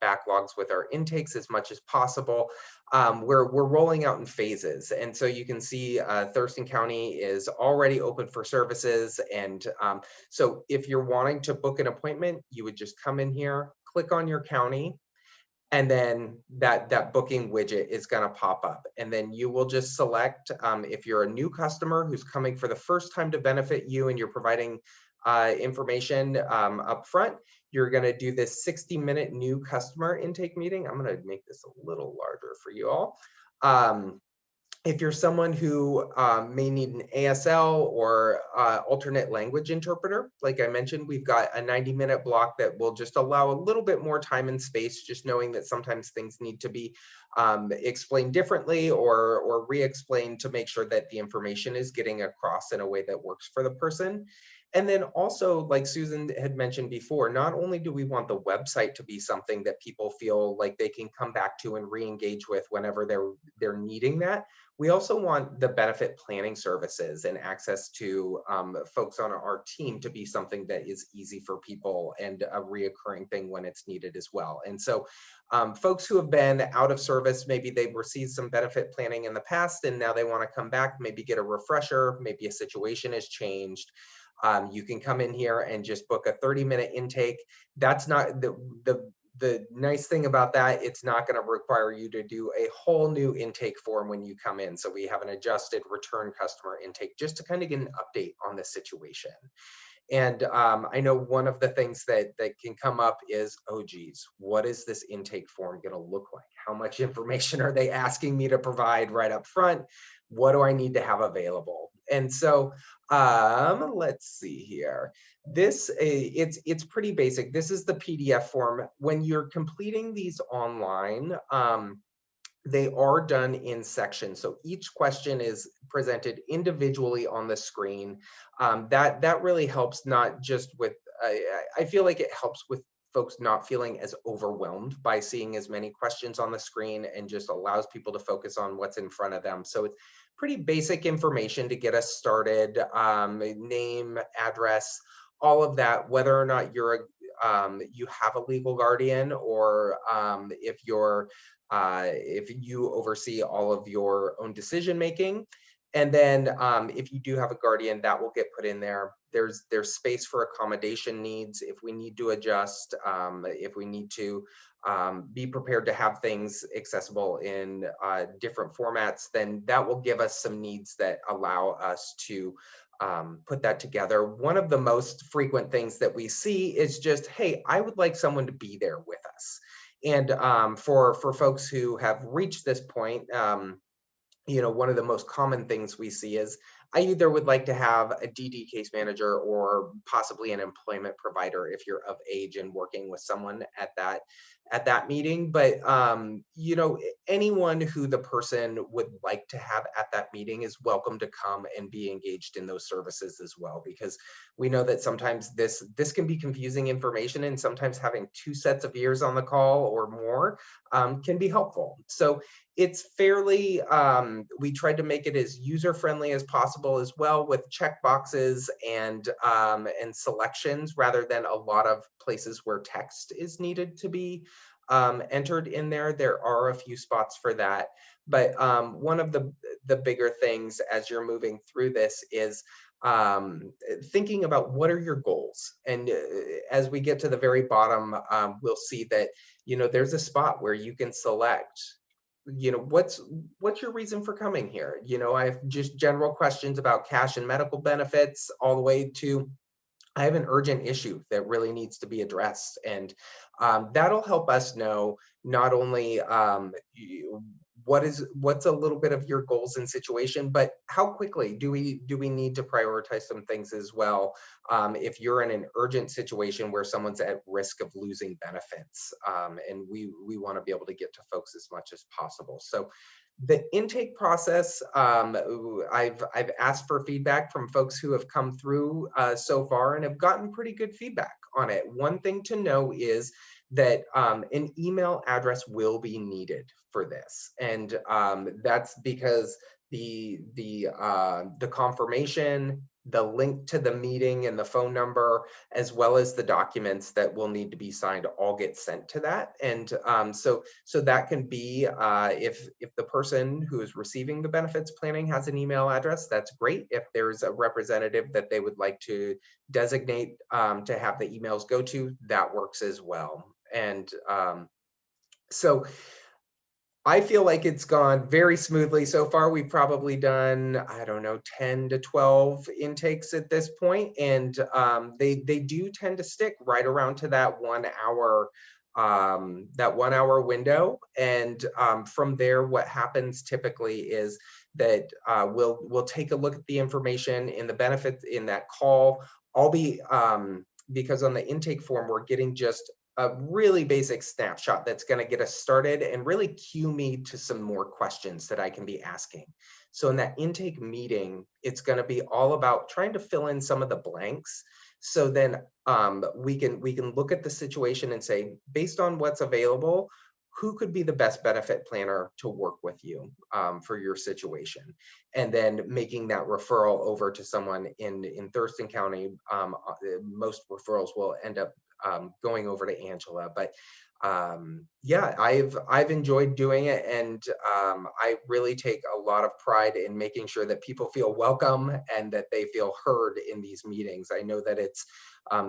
I: backlogs with our intakes as much as possible. We're rolling out in phases. And so you can see Thurston County is already open for services. And so if you're wanting to book an appointment, you would just come in here, click on your county, and then that booking widget is going to pop up, and then you will just select if you're a new customer who's coming for the first time to Benefit U and you're providing information up front, you're going to do this 60-minute new customer intake meeting. I'm going to make this a little larger for you all. If you're someone who may need an ASL or alternate language interpreter, like I mentioned, we've got a 90-minute block that will just allow a little bit more time and space, just knowing that sometimes things need to be explained differently or re-explained to make sure that the information is getting across in a way that works for the person. And then also, like Susan had mentioned before, not only do we want the website to be something that people feel like they can come back to and re-engage with whenever they're needing that, we also want the benefit planning services and access to folks on our team to be something that is easy for people and a reoccurring thing when it's needed as well. And so folks who have been out of service, maybe they've received some benefit planning in the past and now they want to come back, maybe get a refresher, maybe a situation has changed. You can come in here and just book a 30-minute intake. That's not the nice thing about that. It's not going to require you to do a whole new intake form when you come in. So we have an adjusted return customer intake just to kind of get an update on the situation. And I know one of the things that can come up is, oh geez, what is this intake form going to look like? How much information are they asking me to provide right up front? What do I need to have available? And so let's see here. This it's pretty basic. This is the PDF form. When you're completing these online, they are done in sections. So each question is presented individually on the screen. That really helps, not just with, I feel like it helps with folks not feeling as overwhelmed by seeing as many questions on the screen, and just allows people to focus on what's in front of them. So it's pretty basic information to get us started, name, address, all of that, whether or not you have a legal guardian, or if you oversee all of your own decision making. And then if you do have a guardian, that will get put in there. There's space for accommodation needs if we need to adjust, if we need to be prepared to have things accessible in different formats, then that will give us some needs that allow us to put that together. One of the most frequent things that we see is just, hey, I would like someone to be there with us. And for folks who have reached this point, one of the most common things we see is, I either would like to have a DD case manager or possibly an employment provider if you're of age and working with someone at that meeting. But anyone who the person would like to have at that meeting is welcome to come and be engaged in those services as well, because we know that sometimes this can be confusing information, and sometimes having 2 sets of ears on the call or more can be helpful. So it's fairly, we tried to make it as user-friendly as possible as well, with check boxes and selections, rather than a lot of places where text is needed to be entered in there. There are a few spots for that. But one of the bigger things as you're moving through this is thinking about what are your goals. And as we get to the very bottom, we'll see that, there's a spot where you can select, what's your reason for coming here? I have just general questions about cash and medical benefits, all the way to I have an urgent issue that really needs to be addressed. And that'll help us know not only what's a little bit of your goals and situation, but how quickly do we need to prioritize some things as well, if you're in an urgent situation where someone's at risk of losing benefits, and we want to be able to get to folks as much as possible. So the intake process, I've asked for feedback from folks who have come through so far and have gotten pretty good feedback on it. One thing to know is that an email address will be needed for this, and that's because the confirmation, the link to the meeting and the phone number, as well as the documents that will need to be signed, all get sent to that. And so that can be, if the person who is receiving the benefits planning has an email address, that's great. If there's a representative that they would like to designate to have the emails go to, that works as well. And so I feel like it's gone very smoothly so far. We've probably done, I don't know, 10 to 12 intakes at this point, and they do tend to stick right around to that 1 hour window. And from there, what happens typically is that we'll take a look at the information in the benefits in that call. I'll be because on the intake form we're getting just a really basic snapshot that's going to get us started and really cue me to some more questions that I can be asking. So in that intake meeting, it's going to be all about trying to fill in some of the blanks. So then we can look at the situation and say, based on what's available, who could be the best benefit planner to work with you for your situation? And then making that referral over to someone in Thurston County. Most referrals will end up going over to Angela, but yeah, I've enjoyed doing it, and I really take a lot of pride in making sure that people feel welcome and that they feel heard in these meetings. I know that it's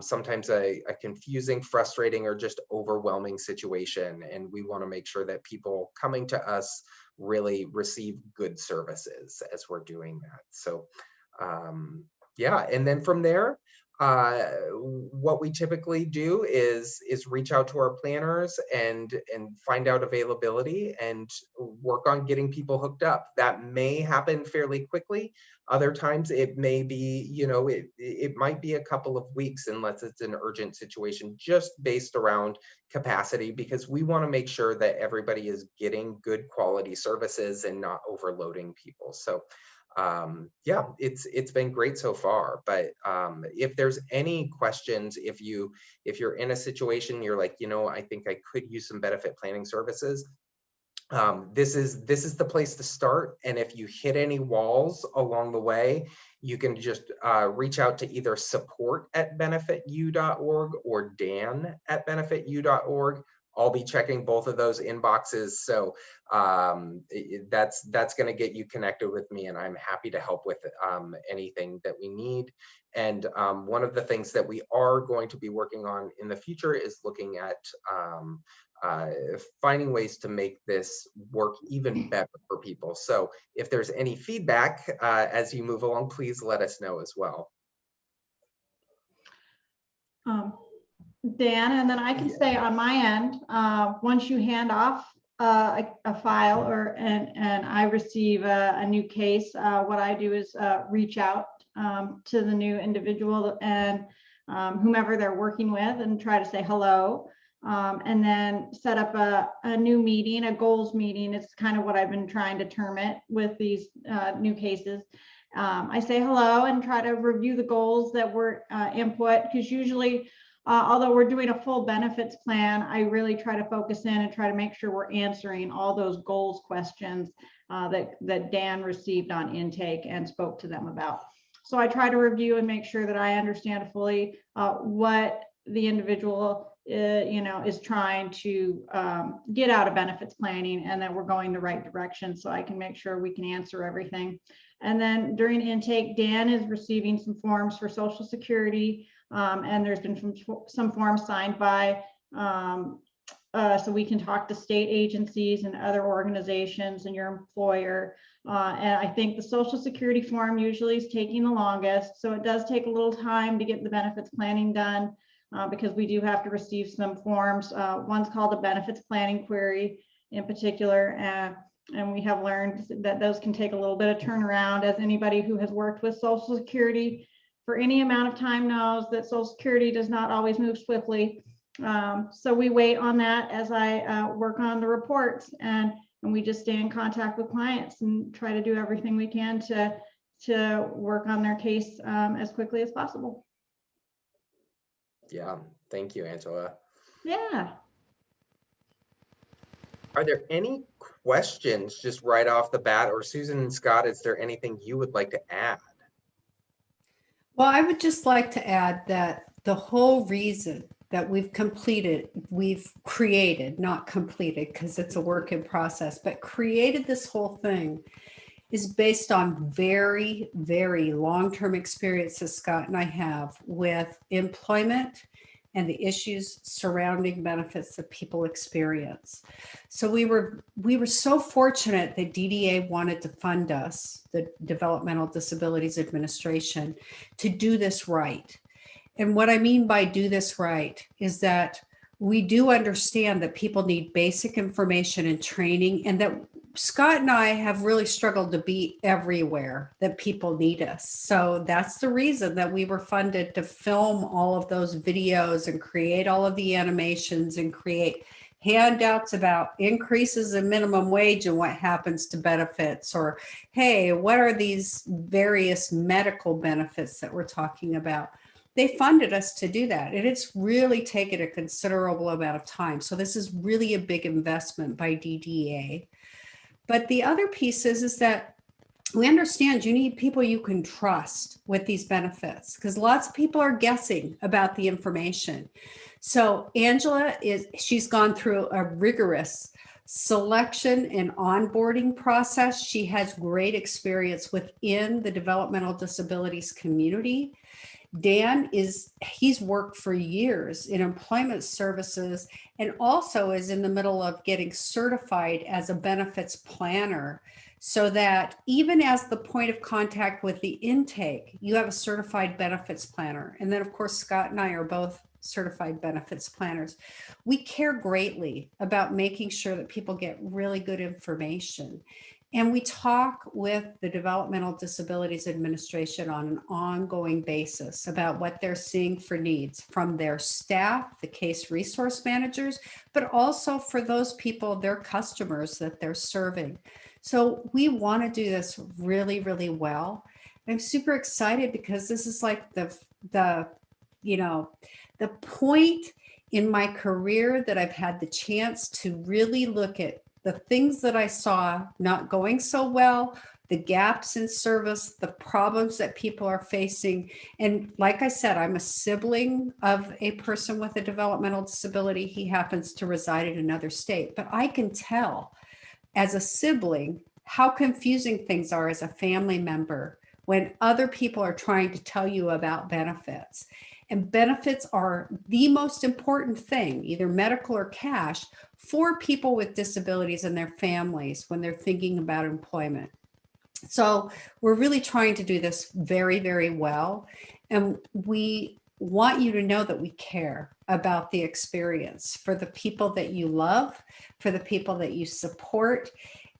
I: sometimes a confusing, frustrating, or just overwhelming situation, and we want to make sure that people coming to us really receive good services as we're doing that. So yeah, and then from there, what we typically do is reach out to our planners and find out availability and work on getting people hooked up. That may happen fairly quickly. Other times it may be, it might be a couple of weeks unless it's an urgent situation, just based around capacity, because we want to make sure that everybody is getting good quality services and not overloading people. So yeah, it's been great so far. But if there's any questions, if you're in a situation you're like, I think I could use some benefit planning services, this is the place to start. And if you hit any walls along the way, you can just reach out to either support@benefitu.org or dan@benefitu.org. I'll be checking both of those inboxes. So that's going to get you connected with me, and I'm happy to help with anything that we need. And one of the things that we are going to be working on in the future is looking at finding ways to make this work even better for people. So if there's any feedback as you move along, please let us know as well.
C: Dan, and then I can say on my end, once you hand off a file and I receive a new case, what I do is reach out to the new individual and whomever they're working with and try to say hello, and then set up a new meeting, a goals meeting. It's kind of what I've been trying to term it with these new cases. I say hello and try to review the goals that were input, because usually, although we're doing a full benefits plan, I really try to focus in and try to make sure we're answering all those goals questions that Dan received on intake and spoke to them about. So I try to review and make sure that I understand fully what the individual is trying to get out of benefits planning, and that we're going the right direction, so I can make sure we can answer everything. And then during intake, Dan is receiving some forms for Social Security, and there's been some forms signed by, so we can talk to state agencies and other organizations and your employer. And I think the Social Security form usually is taking the longest, so it does take a little time to get the benefits planning done, because we do have to receive some forms. One's called a benefits planning query in particular, and we have learned that those can take a little bit of turnaround, as anybody who has worked with Social Security for any amount of time knows that Social Security does not always move swiftly. So we wait on that as I work on the reports, and we just stay in contact with clients and try to do everything we can to work on their case as quickly as possible.
I: Yeah, thank you, Angela.
C: Yeah.
I: Are there any questions just right off the bat, or Susan and Scott, is there anything you would like to add?
A: Well, I would just like to add that the whole reason that we've created, not completed because it's a work in process, but created this whole thing is based on very, very long-term experiences Scott and I have with employment and the issues surrounding benefits that people experience. So we were so fortunate that DDA wanted to fund us, the Developmental Disabilities Administration, to do this right. And what I mean by do this right is that we do understand that people need basic information and training, and that Scott and I have really struggled to be everywhere that people need us. So that's the reason that we were funded to film all of those videos and create all of the animations and create handouts about increases in minimum wage and what happens to benefits, or, hey, what are these various medical benefits that we're talking about? They funded us to do that. And it's really taken a considerable amount of time. So this is really a big investment by DDA. But the other piece is that we understand you need people you can trust with these benefits, because lots of people are guessing about the information. So Angela she's gone through a rigorous selection and onboarding process. She has great experience within the developmental disabilities community. Dan he's worked for years in employment services, and also is in the middle of getting certified as a benefits planner, so that even as the point of contact with the intake, you have a certified benefits planner. And then of course, Scott and I are both certified benefits planners. We care greatly about making sure that people get really good information. And we talk with the Developmental Disabilities Administration on an ongoing basis about what they're seeing for needs from their staff, the case resource managers, but also for those people, their customers that they're serving. So we want to do this really, really well. I'm super excited because this is like the point in my career that I've had the chance to really look at the things that I saw not going so well, the gaps in service, the problems that people are facing. And like I said, I'm a sibling of a person with a developmental disability. He happens to reside in another state, but I can tell as a sibling how confusing things are as a family member when other people are trying to tell you about benefits. And benefits are the most important thing, either medical or cash, for people with disabilities and their families when they're thinking about employment. So we're really trying to do this very, very well. And we want you to know that we care about the experience for the people that you love, for the people that you support.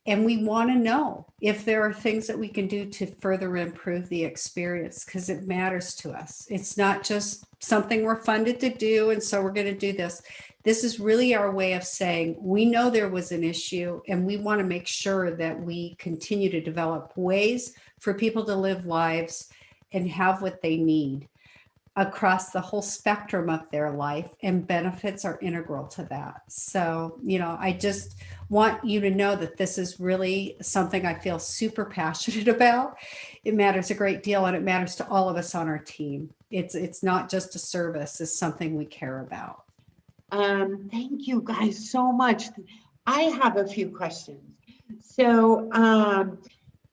A: And we want to know if there are things that we can do to further improve the experience, because it matters to us. It's not just something we're funded to do, and so we're going to do this. This is really our way of saying, we know there was an issue, and we want to make sure that we continue to develop ways for people to live lives and have what they need across the whole spectrum of their life, and benefits are integral to that. So, I just want you to know that this is really something I feel super passionate about. It matters a great deal, and it matters to all of us on our team. It's not just a service, it's something we care about.
J: Thank you guys so much. I have a few questions. So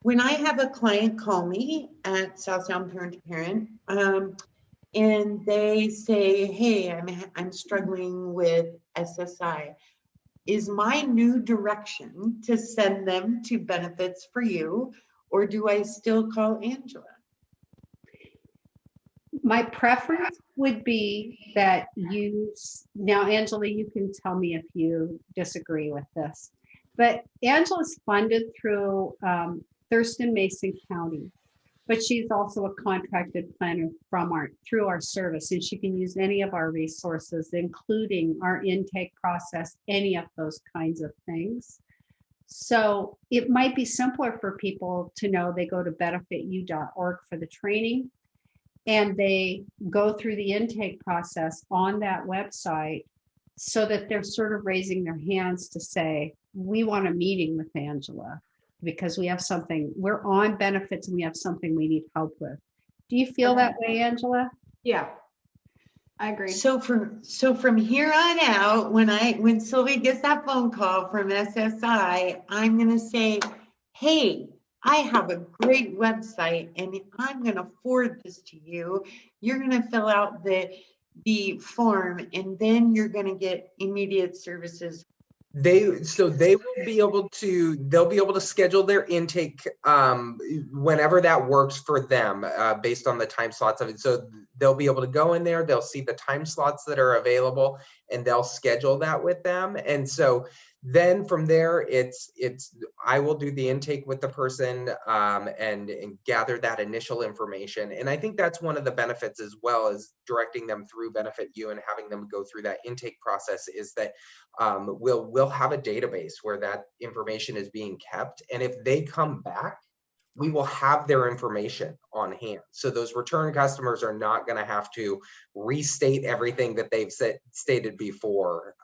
J: when I have a client call me at Southdown Parent to Parent, and they say, hey, I'm struggling with SSI, is my new direction to send them to Benefits for You, or do I still call Angela?
A: My preference would be that now Angela, you can tell me if you disagree with this, but Angela's funded through Thurston Mason County, but she's also a contracted planner through our service, and she can use any of our resources, including our intake process, any of those kinds of things. So it might be simpler for people to know they go to benefitu.org for the training, and they go through the intake process on that website so that they're sort of raising their hands to say, we want a meeting with Angela because we have something, we're on benefits and we have something we need help with. Do you feel that way, Angela?
C: Yeah, I agree.
J: So from here on out, when Sylvia gets that phone call from SSI, I'm going to say, hey, I have a great website and I'm going to forward this to you. You're going to fill out the form and then you're going to get immediate services.
I: They'll be able to schedule their intake whenever that works for them based on the time slots of it. So they'll be able to go in there, they'll see the time slots that are available and they'll schedule that with them. And so then from there, I will do the intake with the person and gather that initial information. And I think that's one of the benefits, as well as directing them through Benefit You and having them go through that intake process, is that we'll have a database where that information is being kept. And if they come back, we will have their information on hand. So those return customers are not going to have to restate everything that they've stated before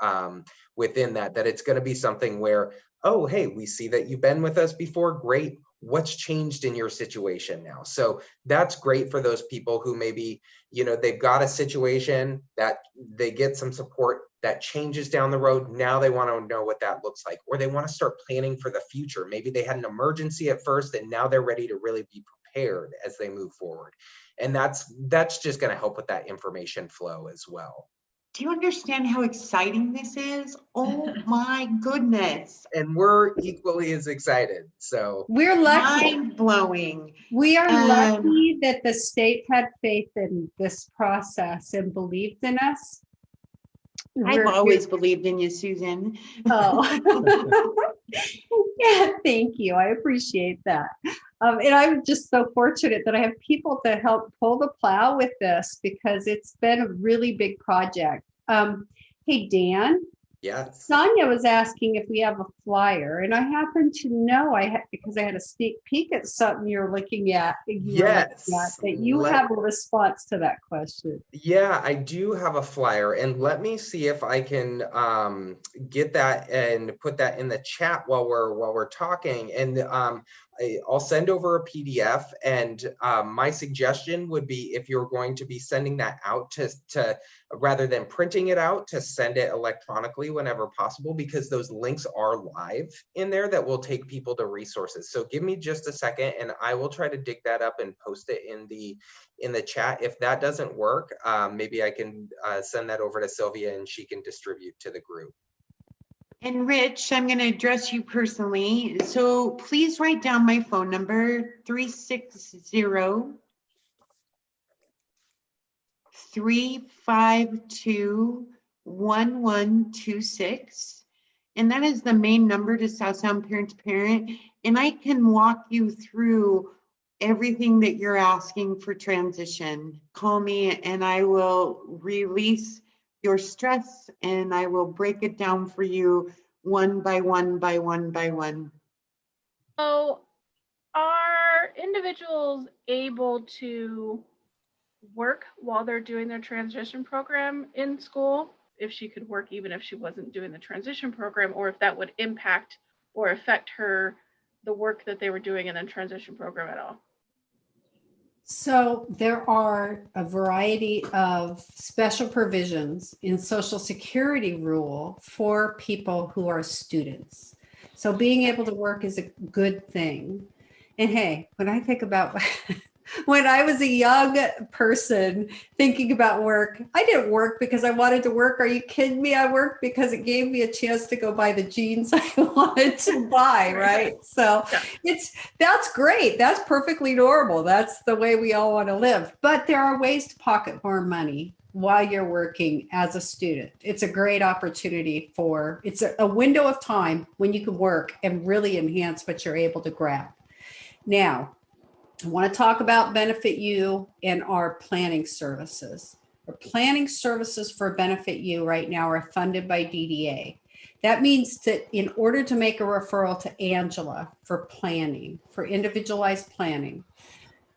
I: within that it's going to be something where, oh, hey, we see that you've been with us before. Great. What's changed in your situation now? So that's great for those people who maybe, they've got a situation that they get some support that changes down the road. Now they want to know what that looks like, or they want to start planning for the future. Maybe they had an emergency at first and now they're ready to really be prepared as they move forward. And that's just going to help with that information flow as well.
J: Do you understand how exciting this is? Oh my goodness.
I: And we're equally as excited. So
A: we're lucky.
J: Mind blowing.
A: We are lucky that the state had faith in this process and believed in us.
J: I've always believed in you, Susan.
A: Oh, yeah, thank you. I appreciate that. And I'm just so fortunate that I have people to help pull the plow with this because it's been a really big project. Hey, Dan.
I: Yes.
A: Sonia was asking if we have a flyer, and I happen to know because I had a sneak peek at something you're looking at.
I: Yes.
A: That you have a response to that question.
I: Yeah, I do have a flyer, and let me see if I can get that and put that in the chat while we're talking. And I'll send over a PDF. And my suggestion would be, if you're going to be sending that out, to rather than printing it out, to send it electronically whenever possible, because those links are live in there that will take people to resources. So give me just a second and I will try to dig that up and post it in the chat. If that doesn't work, maybe I can send that over to Sylvia and she can distribute to the group.
J: And Rich, I'm going to address you personally. So please write down my phone number, 360-352-1126. And that is the main number to South Sound Parent to Parent. And I can walk you through everything that you're asking for transition. Call me and I will release your stress and I will break it down for you one by one by one by one.
E: So are individuals able to work while they're doing their transition program in school? If she could work even if she wasn't doing the transition program, or if that would impact or affect the work that they were doing in the transition program at all?
A: So there are a variety of special provisions in Social Security rule for people who are students. So being able to work is a good thing. And hey, when I think about when I was a young person thinking about work, I didn't work because I wanted to work. Are you kidding me? I worked because it gave me a chance to go buy the jeans I wanted to buy, right? So that's great. That's perfectly normal. That's the way we all want to live. But there are ways to pocket more money while you're working as a student. It's a great opportunity it's a window of time when you can work and really enhance what you're able to grab. Now, I want to talk about Benefit You and our planning services. Our planning services for Benefit You right now are funded by DDA. That means that in order to make a referral to Angela for planning, for individualized planning,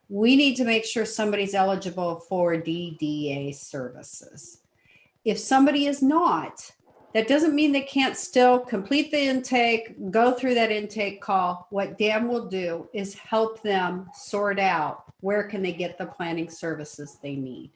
A: we need to make sure somebody's eligible for DDA services. If somebody is not, that doesn't mean they can't still complete the intake, go through that intake call. What Dan will do is help them sort out where can they get the planning services they need.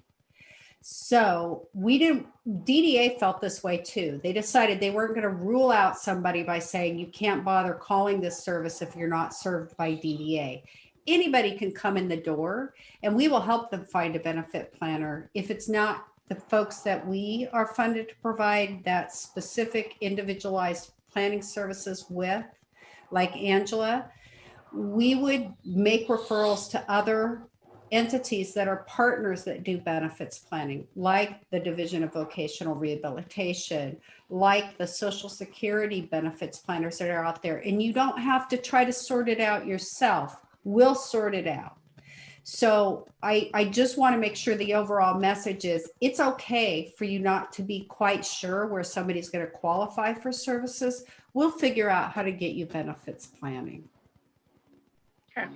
A: So DDA felt this way too. They decided they weren't going to rule out somebody by saying you can't bother calling this service if you're not served by DDA. Anybody can come in the door and we will help them find a benefit planner. If it's not the folks that we are funded to provide that specific individualized planning services with, like Angela, we would make referrals to other entities that are partners that do benefits planning, like the Division of Vocational Rehabilitation, like the Social Security benefits planners that are out there. And you don't have to try to sort it out yourself. We'll sort it out. So I just want to make sure the overall message is it's okay for you not to be quite sure where somebody's going to qualify for services. We'll figure out how to get you benefits planning.
E: Okay.